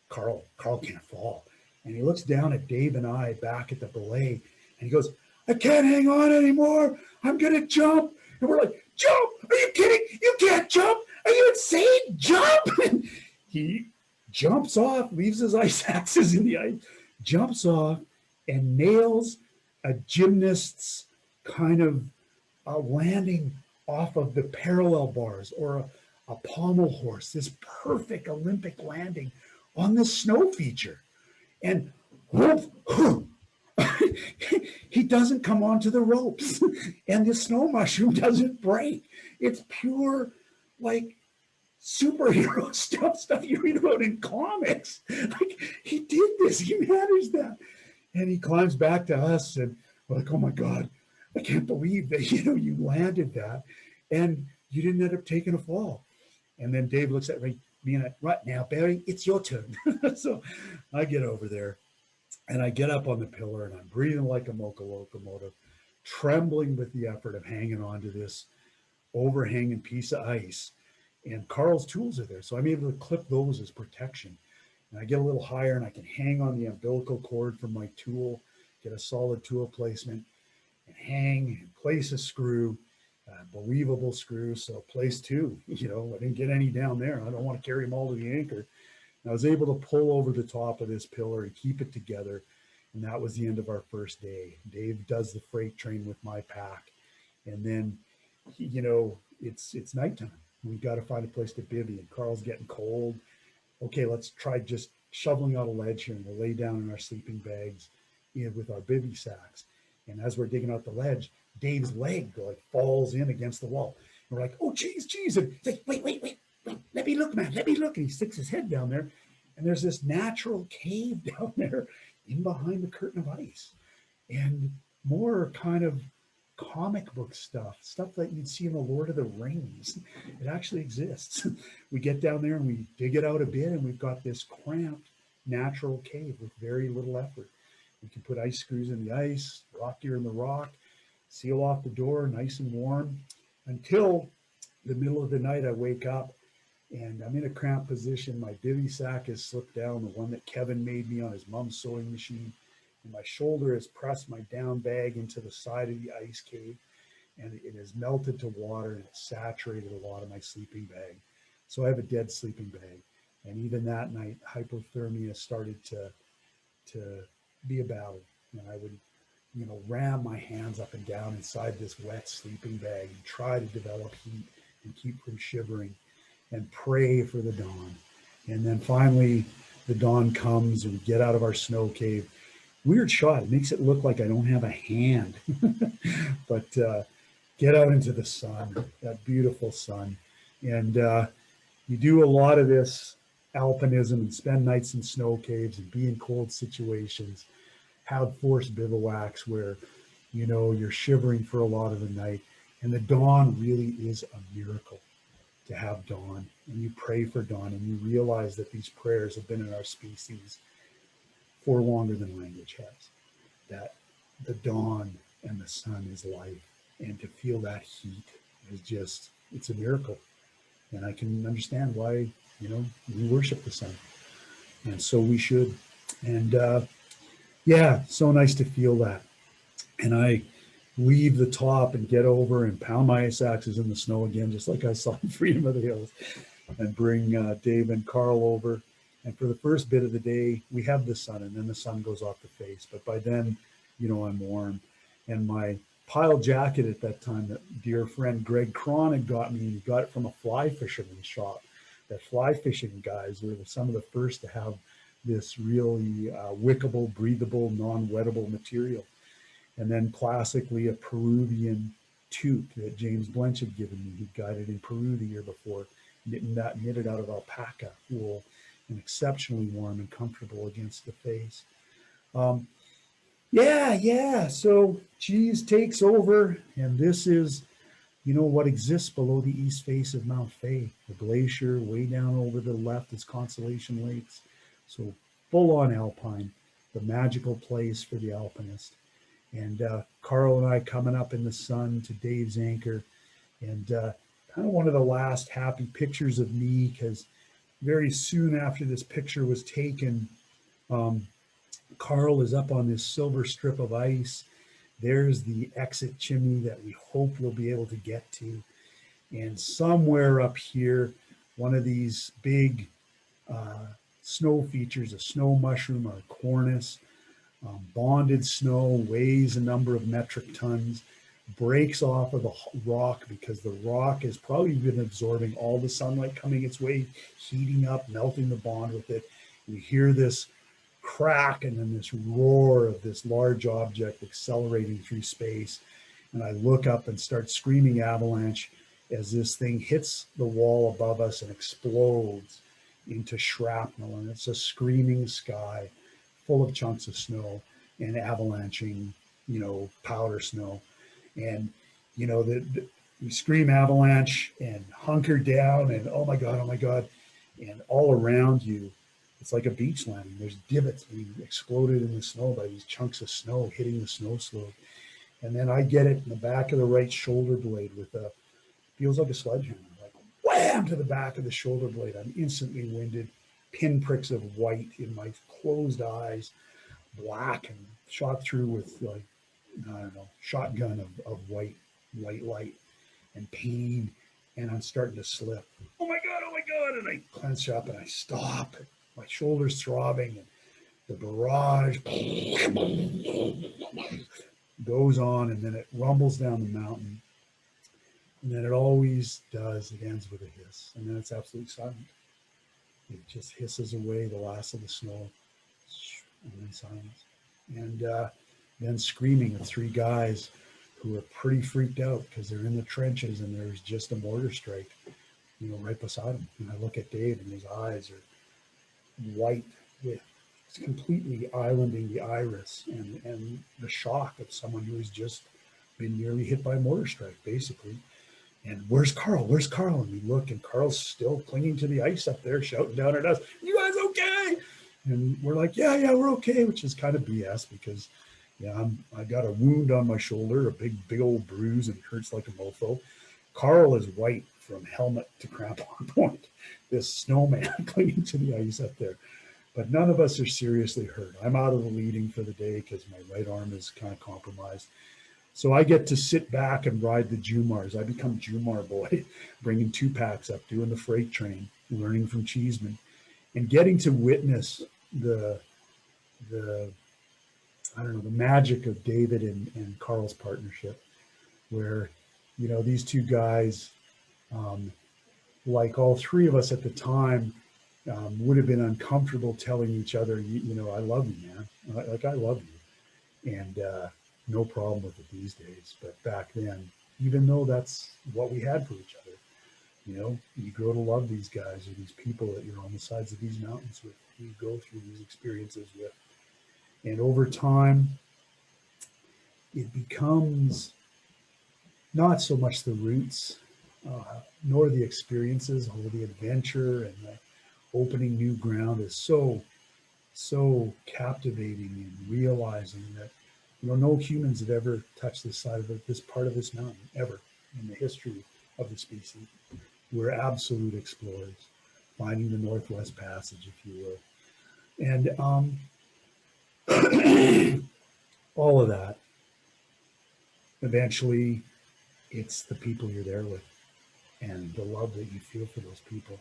Carl can't fall. And he looks down at Dave and I back at the belay and he goes, I can't hang on anymore. I'm going to jump. And we're like, jump? Are you kidding? You can't jump. Are you insane? Jump. And he jumps off, leaves his ice axes in the ice, jumps off and nails a gymnast's kind of landing off of the parallel bars or a pommel horse, this perfect Olympic landing on the snow feature. And whoop, whoop, he doesn't come onto the ropes and the snow mushroom doesn't break. It's pure like superhero stuff you read about in comics. Like he did this, he managed that. And he climbs back to us and we're like, oh my God, I can't believe that, you landed that and you didn't end up taking a fall. And then Dave looks at me and I, right now, Barry, it's your turn. So I get over there and I get up on the pillar and I'm breathing like a locomotive, trembling with the effort of hanging on to this overhanging piece of ice. And Carl's tools are there. So I'm able to clip those as protection. And I get a little higher and I can hang on the umbilical cord from my tool, get a solid tool placement and hang and place a screw, believable screw. So place two, I didn't get any down there. I don't want to carry them all to the anchor. And I was able to pull over the top of this pillar and keep it together. And that was the end of our first day. Dave does the freight train with my pack. And then, it's nighttime. We got to find a place to bivvy, and Carl's getting cold. Okay, let's try just shoveling out a ledge here, and we'll lay down in our sleeping bags with our bivvy sacks. And as we're digging out the ledge, Dave's leg falls in against the wall. And we're like, oh, geez. And he's like, wait, let me look, man, let me look. And he sticks his head down there, and there's this natural cave down there in behind the curtain of ice. And more kind of comic book stuff that you'd see in the Lord of the Rings. It actually exists. We get down there and we dig it out a bit, and we've got this cramped natural cave with very little effort. We can put ice screws in the ice, rock gear in the rock, seal off the door nice and warm until the middle of the night. I wake up and I'm in a cramped position. My bivy sack is slipped down, the one that Kevin made me on his mom's sewing machine. And my shoulder has pressed my down bag into the side of the ice cave, and it has melted to water and it's saturated a lot of my sleeping bag. So I have a dead sleeping bag. And even that night, hypothermia started to be a battle. And I would, ram my hands up and down inside this wet sleeping bag and try to develop heat and keep from shivering and pray for the dawn. And then finally the dawn comes and we get out of our snow cave. Weird shot. It makes it look like I don't have a hand. But get out into the sun, that beautiful sun. And you do a lot of this alpinism and spend nights in snow caves and be in cold situations, have forced bivouacs where, you're shivering for a lot of the night. And the dawn really is a miracle to have dawn. And you pray for dawn and you realize that these prayers have been in our species for longer than language has. That the dawn and the sun is life. And to feel that heat is just, it's a miracle. And I can understand why, we worship the sun. And so we should. And yeah, so nice to feel that. And I leave the top and get over and pound my ice axes in the snow again, just like I saw in Freedom of the Hills, and bring Dave and Carl over. And for the first bit of the day, we have the sun, and then the sun goes off the face. But by then, I'm warm. And my pile jacket at that time that dear friend Greg Cron had got me, and he got it from a fly fisherman shop. That fly fishing guys were some of the first to have this really wickable, breathable, non-wettable material. And then classically a Peruvian toque that James Blanchard had given me. He got it in Peru the year before, knitted out of alpaca wool, and exceptionally warm and comfortable against the face. Yeah. So Cheese takes over, and this is, what exists below the east face of Mount Fay. The glacier way down over the left is Constellation Lakes. So full on alpine, the magical place for the alpinist. And Carl and I coming up in the sun to Dave's anchor, and kind of one of the last happy pictures of me, because very soon after this picture was taken, Carl is up on this silver strip of ice. There's the exit chimney that we hope we'll be able to get to. And somewhere up here, one of these big snow features, a snow mushroom or a cornice, bonded snow, weighs a number of metric tons, breaks off of the rock because the rock has probably been absorbing all the sunlight coming its way, heating up, melting the bond with it. You hear this crack and then this roar of this large object accelerating through space. And I look up and start screaming avalanche as this thing hits the wall above us and explodes into shrapnel. And it's a screaming sky full of chunks of snow and avalanching, powder snow. And, we scream avalanche and hunker down and oh my God. And all around you, it's like a beach landing. There's divots being exploded in the snow by these chunks of snow hitting the snow slope. And then I get it in the back of the right shoulder blade with feels like a sledgehammer, like wham to the back of the shoulder blade. I'm instantly winded, pinpricks of white in my closed eyes, black, and shot through with shotgun of white light and pain. And I'm starting to slip. Oh my God. And I clench up and I stop. My shoulder's throbbing and the barrage goes on, and then it rumbles down the mountain. And then it always does. It ends with a hiss. And then it's absolutely silent. It just hisses away the last of the snow, and then silence. And then screaming of three guys who are pretty freaked out because they're in the trenches and there's just a mortar strike, right beside them. And I look at Dave and his eyes are white with completely islanding the iris and the shock of someone who has just been nearly hit by a mortar strike, basically. And where's Carl? And we look, and Carl's still clinging to the ice up there, shouting down at us, "You guys okay?" And we're like, yeah, we're okay, which is kind of BS because, I got a wound on my shoulder, a big old bruise, and it hurts like a mofo. Carl is white from helmet to crampon point, this snowman clinging to the ice up there. But none of us are seriously hurt. I'm out of the leading for the day because my right arm is kind of compromised. So I get to sit back and ride the Jumars. I become Jumar boy, bringing 2 packs up, doing the freight train, learning from Cheesmond, and getting to witness the magic of David and Carl's partnership, where, these 2 guys, like all 3 of us at the time, would have been uncomfortable telling each other, I love you, man. Like I love you. And no problem with it these days. But back then, even though that's what we had for each other. You know, you grow to love these guys or these people that you're on the sides of these mountains with, you go through these experiences with. And over time, it becomes not so much the roots, nor the experiences, or the adventure and the opening new ground is so captivating, and realizing that, you know, no humans have ever touched this side of this part of this mountain ever in the history of the species. We're absolute explorers, finding the Northwest Passage, if you will. And all of that, eventually, it's the people you're there with and the love that you feel for those people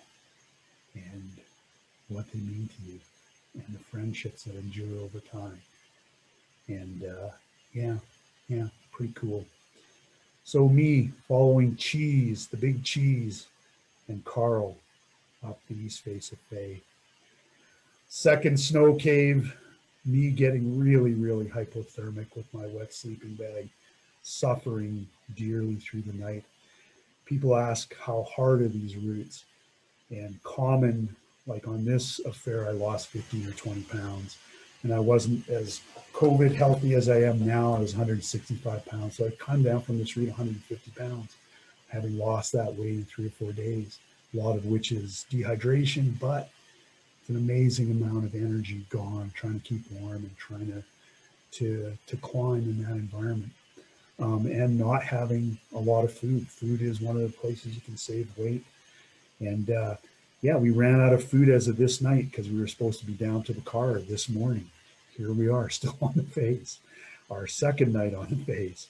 and what they mean to you and the friendships that endure over time. And yeah, pretty cool. So me following Cheese, the big Cheese, and Carl up the east face of Faye. Second snow cave, me getting really, really hypothermic with my wet sleeping bag, suffering dearly through the night. People ask, how hard are these routes? And common, like on this affair, I lost 15 or 20 pounds. And I wasn't as COVID healthy as I am now. I was 165 pounds. So I'd come down from this route 150 pounds, having lost that weight in 3 or 4 days, a lot of which is dehydration, but it's an amazing amount of energy gone, trying to keep warm and trying to climb in that environment. And not having a lot of food. Food is one of the places you can save weight. And yeah, we ran out of food as of this night because we were supposed to be down to the car this morning. Here we are, still on the face, our second night on the face.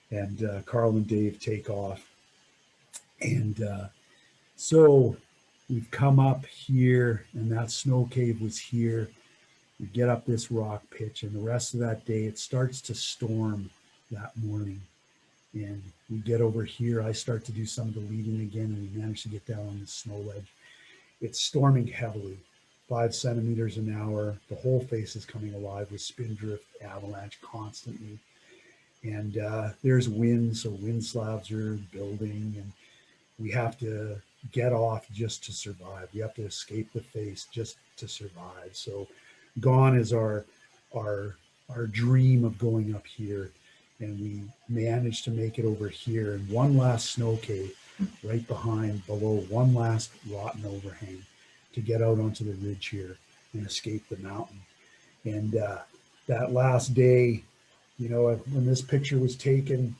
And Carl and Dave take off. And so we've come up here, and that snow cave was here. We get up this rock pitch, and the rest of that day, it starts to storm that morning. And we get over here. I start to do some of the leading again, and we manage to get down on the snow ledge. It's storming heavily, 5 centimeters an hour. The whole face is coming alive with spin drift, avalanche constantly. And there's wind, so wind slabs are building, and we have to get off just to survive. We have to escape the face just to survive. So gone is our dream of going up here. And we managed to make it over here, and one last snow cave right behind, below one last rotten overhang to get out onto the ridge here and escape the mountain. And that last day, you know, when this picture was taken,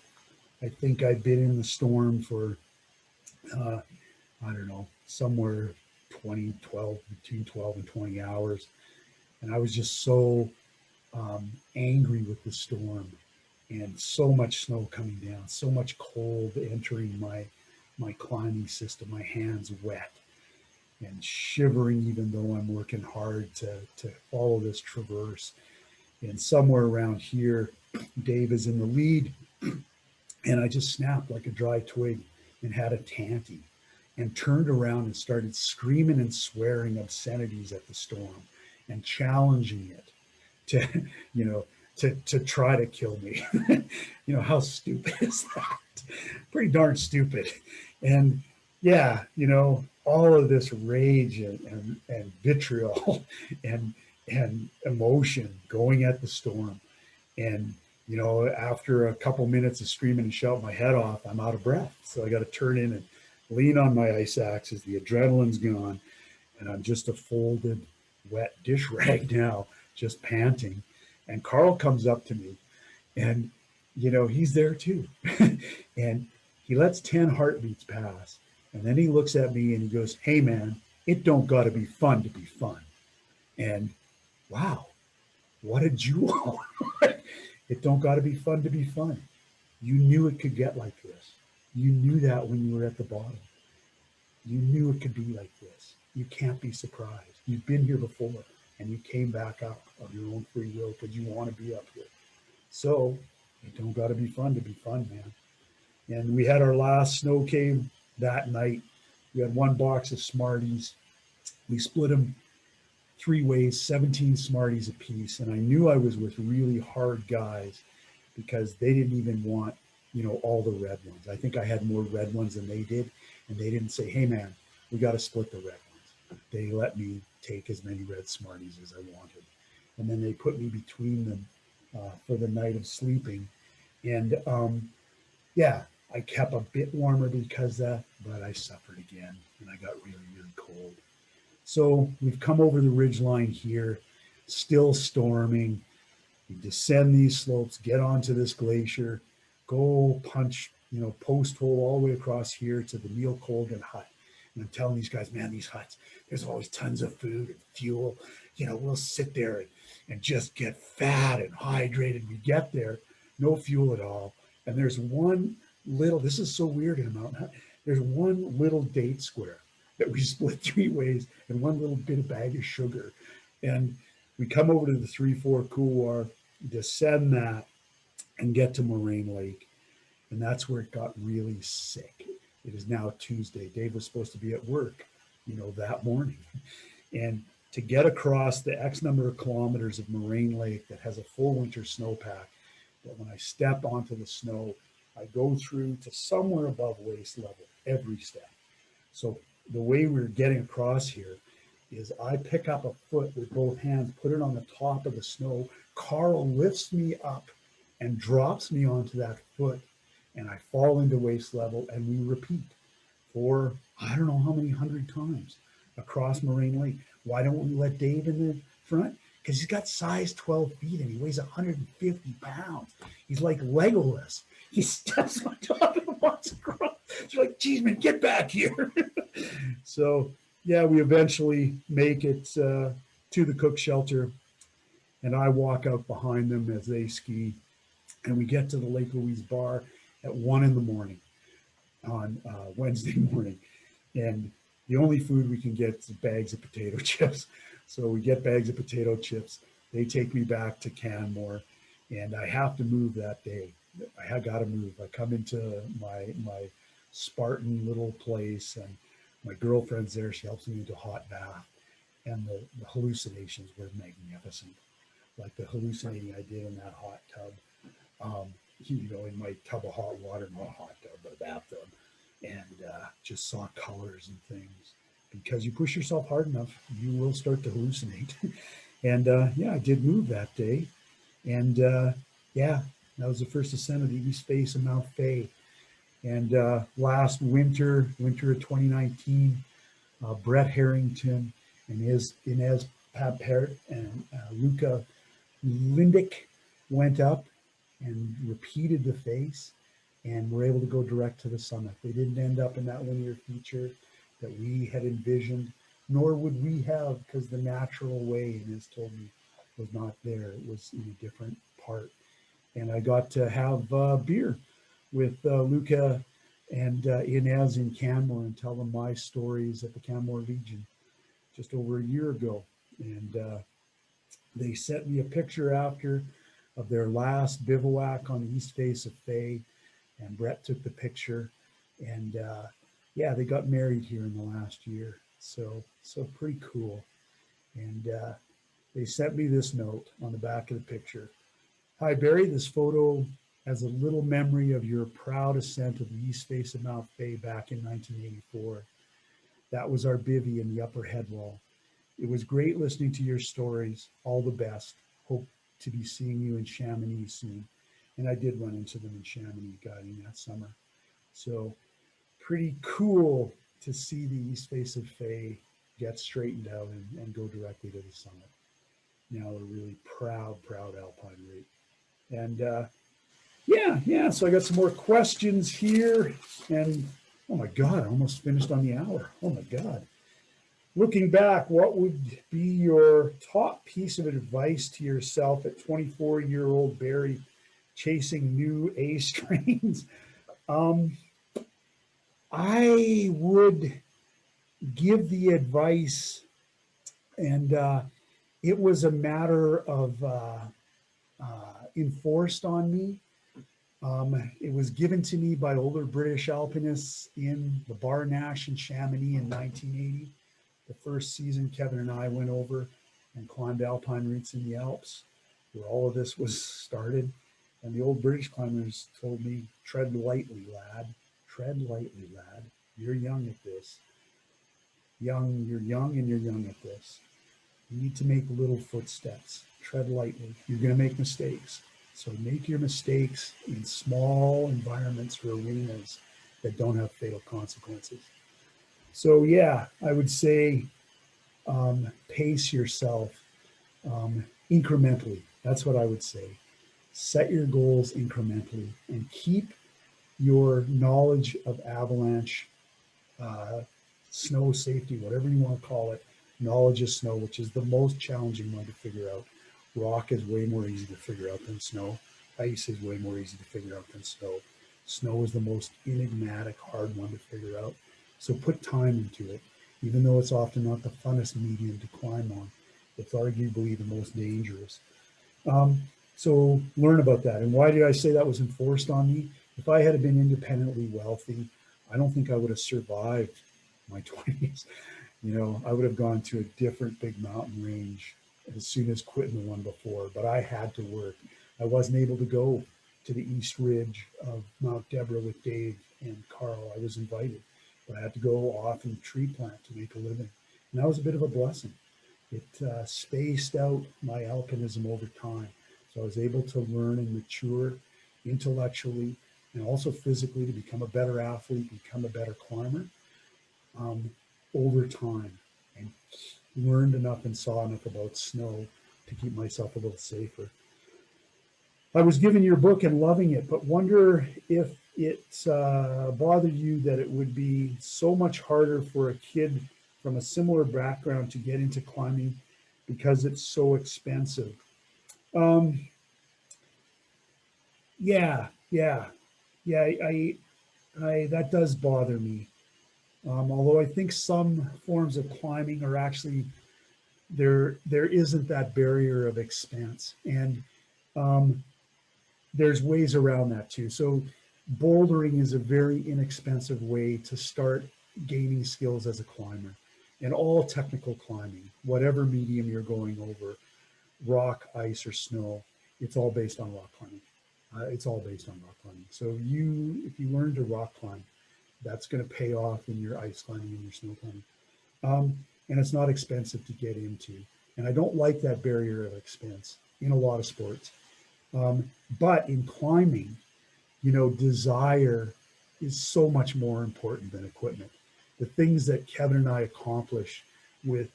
I think I'd been in the storm for, I don't know, somewhere between 12 and 20 hours. And I was just so angry with the storm. And so much snow coming down, so much cold entering my climbing system, my hands wet and shivering, even though I'm working hard to follow this traverse. And somewhere around here, Dave is in the lead, and I just snapped like a dry twig and had a tanty and turned around and started screaming and swearing obscenities at the storm and challenging it to, you know, to try to kill me. You know, how stupid is that? Pretty darn stupid. And yeah, you know, all of this rage and vitriol and emotion going at the storm. And, you know, after a couple minutes of screaming and shouting my head off, I'm out of breath. So I got to turn in and lean on my ice axe as the adrenaline's gone. And I'm just a folded, wet dish rag now, just panting. And Carl comes up to me, and, you know, he's there too. And he lets 10 heartbeats pass. And then he looks at me and he goes, hey, man, it don't got to be fun to be fun. And wow, what a jewel. It don't got to be fun to be fun. You knew it could get like this. You knew that when you were at the bottom. You knew it could be like this. You can't be surprised. You've been here before. And you came back up of your own free will because you want to be up here. So it don't got to be fun to be fun, man. And we had our last snow cave that night. We had 1 box of Smarties. We split them 3 ways, 17 Smarties a piece. And I knew I was with really hard guys because they didn't even want all the red ones. I think I had more red ones than they did. And they didn't say, hey, man, we got to split the red ones. They let me take as many red Smarties as I wanted. And then they put me between them for the night of sleeping. And yeah, I kept a bit warmer because of that, but I suffered again and I got really, really cold. So we've come over the ridge line here, still storming. We descend these slopes, get onto this glacier, go punch, post hole all the way across here to the Neil Colgan hut. And I'm telling these guys, man, these huts, there's always tons of food and fuel. We'll sit there and just get fat and hydrated. We get there, no fuel at all. And there's one little, this is so weird in a mountain hut, there's one little date square that we split 3 ways and one little bit of bag of sugar. And we come over to the 3-4 couloir, descend that, and get to Moraine Lake. And that's where it got really sick. It is now Tuesday. Dave was supposed to be at work, that morning. And to get across the X number of kilometers of Moraine Lake that has a full winter snowpack, that when I step onto the snow, I go through to somewhere above waist level every step. So the way we're getting across here is I pick up a foot with both hands, put it on the top of the snow. Carl lifts me up and drops me onto that foot, and I fall into waist level, and we repeat for I don't know how many 100 times across Moraine Lake. Why don't we let Dave in the front? Because he's got size 12 feet and he weighs 150 pounds. He's like Legolas. He steps on top of the box across. It's like, Cheesmond, get back here. So, yeah, we eventually make it to the cook shelter, and I walk out behind them as they ski, and we get to the Lake Louise bar at 1 a.m. on Wednesday morning. And the only food we can get is bags of potato chips. So we get bags of potato chips. They take me back to Canmore, and I have to move that day. I have got to move. I come into my Spartan little place, and my girlfriend's there. She helps me into a hot bath, and the hallucinations were magnificent. Like the hallucinating I did in that hot tub, in my tub of hot water, not a hot tub, but a bathtub, and just saw colors and things. Because you push yourself hard enough, you will start to hallucinate. And I did move that day. And that was the first ascent of the east face of Mount Fay. And last winter of 2019, Brett Harrington and Inez Papert and Luca Lindick went up and repeated the face and were able to go direct to the summit. They didn't end up in that linear feature that we had envisioned, nor would we have, because the natural way, Inez told me, was not there. It was in a different part. And I got to have beer with Luca and Inez in Canmore and tell them my stories at the Canmore Legion just over a year ago. And they sent me a picture after of their last bivouac on the east face of Fay, and Brett took the picture. And they got married here in the last year. So pretty cool. And they sent me this note on the back of the picture. Hi, Barry, this photo has a little memory of your proud ascent of the east face of Mount Fay back in 1984. That was our bivvy in the upper headwall. It was great listening to your stories. All the best. Hope to be seeing you in Chamonix soon. And I did run into them in Chamonix guiding that summer. So pretty cool to see the east face of Fay get straightened out and go directly to the summit. Now a really proud alpine route. And so I got some more questions here. And oh my God, I almost finished on the hour. Oh my God. Looking back, what would be your top piece of advice to yourself at 24-year-old Barry chasing new A strains? I would give the advice, and it was a matter of enforced on me. It was given to me by older British alpinists in the Bar Nash in Chamonix in 1980. The first season, Kevin and I went over and climbed alpine routes in the Alps, where all of this was started. And the old British climbers told me, tread lightly, lad. Tread lightly, lad. You're young at this. You're young and you're young at this. You need to make little footsteps. Tread lightly. You're going to make mistakes. So make your mistakes in small environments or arenas that don't have fatal consequences. So yeah, I would say pace yourself incrementally. That's what I would say. Set your goals incrementally and keep your knowledge of avalanche, uh, snow safety, whatever you want to call it, knowledge of snow, which is the most challenging one to figure out. Rock is way more easy to figure out than snow. Ice is way more easy to figure out than snow. Snow is the most enigmatic, hard one to figure out. So put time into it, even though it's often not the funnest medium to climb on. It's arguably the most dangerous. So learn about that. And why did I say that was enforced on me? If I had been independently wealthy, I don't think I would have survived my 20s. You know, I would have gone to a different big mountain range as soon as quitting the one before, but I had to work. I wasn't able to go to the East Ridge of Mount Deborah with Dave and Carl. I was invited, but I had to go off and tree plant to make a living. And that was a bit of a blessing. It spaced out my alpinism over time. So I was able to learn and mature intellectually and also physically to become a better athlete, become a better climber over time, and learned enough and saw enough about snow to keep myself a little safer. I was given your book and loving it, but wonder if it bothered you that it would be so much harder for a kid from a similar background to get into climbing because it's so expensive. Um, yeah, yeah, yeah. That does bother me. Although I think some forms of climbing are actually there isn't that barrier of expense, and um, there's ways around that too. So bouldering is a very inexpensive way to start gaining skills as a climber, and all technical climbing, whatever medium you're going over, rock, ice, or snow, it's all based on rock climbing. It's all based on rock climbing. So if you learn to rock climb, that's going to pay off in your ice climbing and your snow climbing. And it's not expensive to get into. And I don't like that barrier of expense in a lot of sports. But in climbing, you know, desire is so much more important than equipment. The things that Kevin and I accomplished with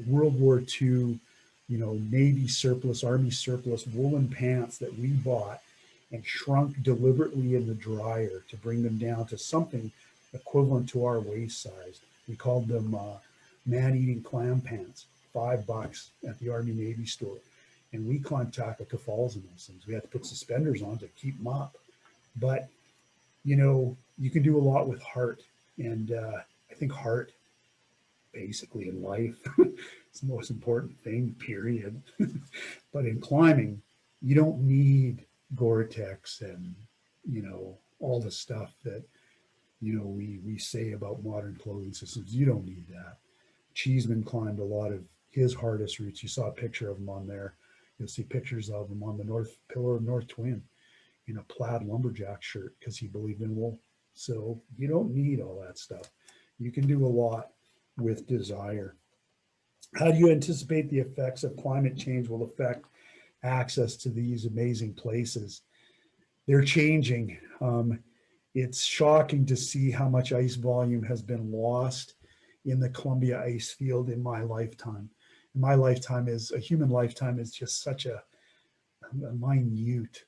World War II, you know, Navy surplus, Army surplus, woolen pants that we bought and shrunk deliberately in the dryer to bring them down to something equivalent to our waist size. We called them man-eating clam pants, $5 at the Army Navy store. And we climbed Takaka Falls in those things. We had to put suspenders on to keep them up. But, you know, you can do a lot with heart. And I think heart, basically in life, is the most important thing, period. But in climbing, you don't need Gore-Tex and, you know, all the stuff that, you know, we say about modern clothing systems. You don't need that. Cheesmond climbed a lot of his hardest routes. You saw a picture of him on there. You'll see pictures of him on the North Pillar of North Twin in a plaid lumberjack shirt because he believed in wool. So you don't need all that stuff. You can do a lot with desire. How do you anticipate the effects of climate change will affect access to these amazing places? They're changing. It's shocking to see how much ice volume has been lost in the Columbia ice field in my lifetime. My lifetime is a human lifetime is just such a minute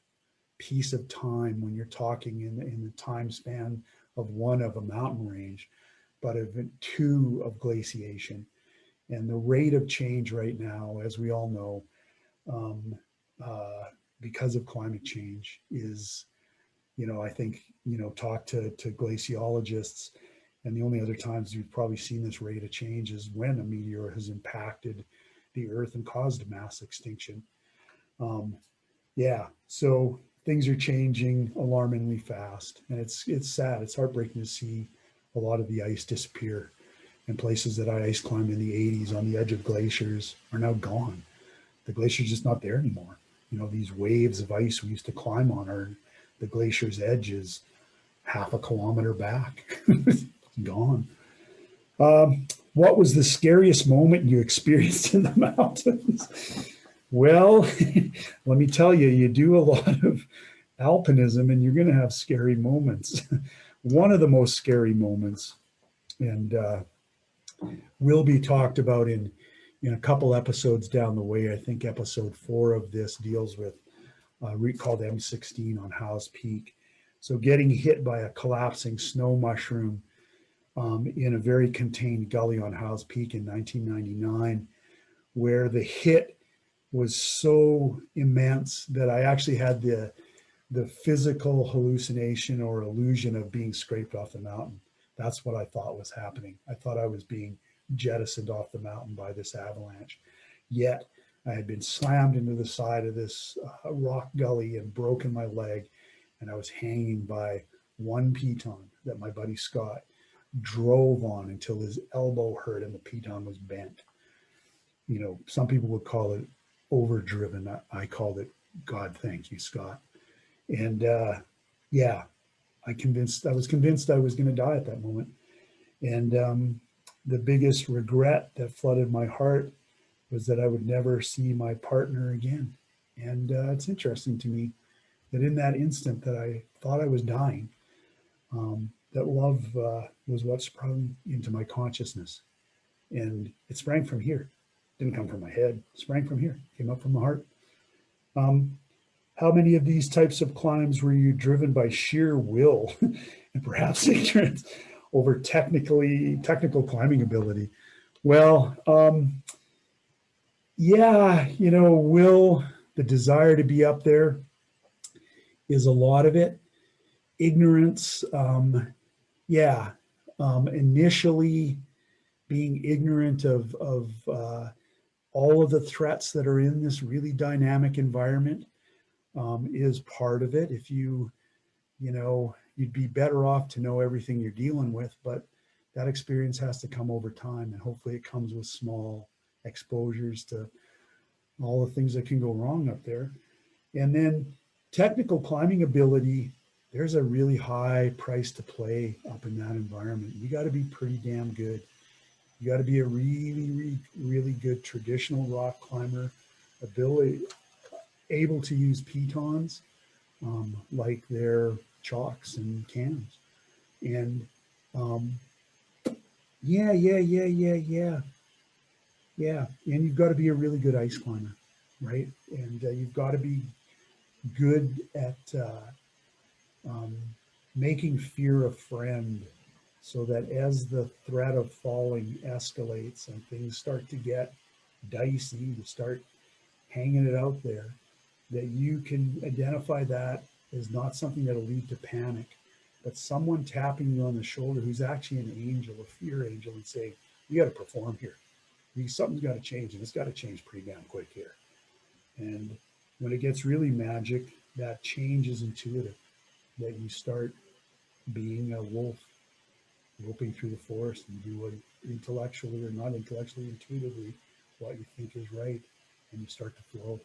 piece of time when you're talking in the time span of one of a mountain range, but of two of glaciation. And the rate of change right now, as we all know, um, because of climate change is, you know, I think, you know, talk to glaciologists, and the only other times you've probably seen this rate of change is when a meteor has impacted the earth and caused mass extinction. Yeah, so things are changing alarmingly fast, and it's sad. It's heartbreaking to see a lot of the ice disappear, and places that I ice climbed in the 80s on the edge of glaciers are now gone. The glacier's just not there anymore. these waves of ice we used to climb on are the glacier's edge is half a kilometer back. Gone. What was the scariest moment you experienced in the mountains? Well, let me tell you, you do a lot of alpinism and you're going to have scary moments. One of the most scary moments, and will be talked about in a couple episodes down the way. I think episode 4 of this deals with route called M16 on Howe's Peak. So getting hit by a collapsing snow mushroom in a very contained gully on Howe's Peak in 1999, where the hit was so immense that I actually had the physical hallucination or illusion of being scraped off the mountain. That's what I thought was happening. I thought I was being jettisoned off the mountain by this avalanche. Yet I had been slammed into the side of this rock gully and broken my leg, and I was hanging by one piton that my buddy Scott drove on until his elbow hurt and the piton was bent. Some people would call it overdriven. I called it, God, thank you, Scott. And yeah, I was convinced I was going to die at that moment. And the biggest regret that flooded my heart was that I would never see my partner again. And it's interesting to me that in that instant that I thought I was dying, that love was what sprung into my consciousness. And it sprang from here. Didn't come from my head, sprang from here, came up from the heart. How many of these types of climbs were you driven by sheer will and perhaps ignorance over technical climbing ability? Well, yeah, will, the desire to be up there is a lot of it. Ignorance, initially being ignorant of all of the threats that are in this really dynamic environment is part of it. If you'd be better off to know everything you're dealing with, but that experience has to come over time, and hopefully it comes with small exposures to all the things that can go wrong up there. And then technical climbing ability, there's a really high price to play up in that environment. You got to be pretty damn good. You got to be a really, really, really good traditional rock climber, able to use pitons like they're chalks and cans. And yeah. And you've got to be a really good ice climber, right? And you've got to be good at making fear a friend, so that as the threat of falling escalates and things start to get dicey, to start hanging it out there, that you can identify that as not something that'll lead to panic, but someone tapping you on the shoulder who's actually an angel, a fear angel, and saying, you got to perform here. Something's got to change, and it's got to change pretty damn quick here. And when it gets really magic, that change is intuitive, that you start being a wolf, loping through the forest, and do what intellectually or not intellectually, intuitively, what you think is right, and you start to flow.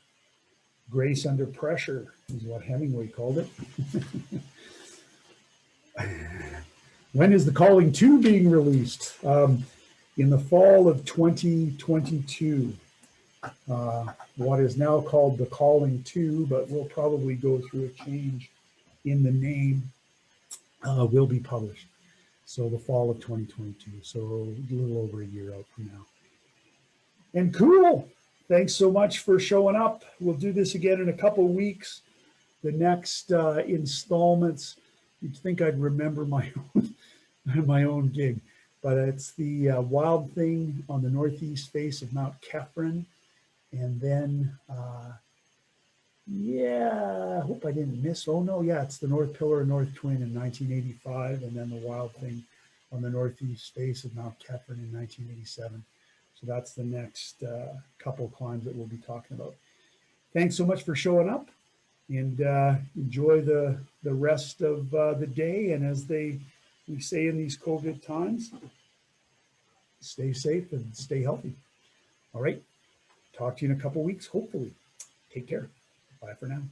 Grace under pressure is what Hemingway called it. When is the Calling 2 being released? In the fall of 2022. What is now called the Calling 2, but will probably go through a change in the name, will be published. So the fall of 2022. So a little over a year out from now. And cool. Thanks so much for showing up. We'll do this again in a couple of weeks. The next installments, you'd think I'd remember my own gig, but it's the Wild Thing on the northeast face of Mount Kefren. And then, I hope I didn't miss. Oh, no, yeah, it's the North Pillar and North Twin in 1985, and then the Wild Thing on the northeast face of Mount Kefren in 1987. So that's the next couple climbs that we'll be talking about. Thanks so much for showing up, and enjoy the rest of the day. And as we say in these COVID times, stay safe and stay healthy. All right. Talk to you in a couple weeks, hopefully. Take care. Bye for now.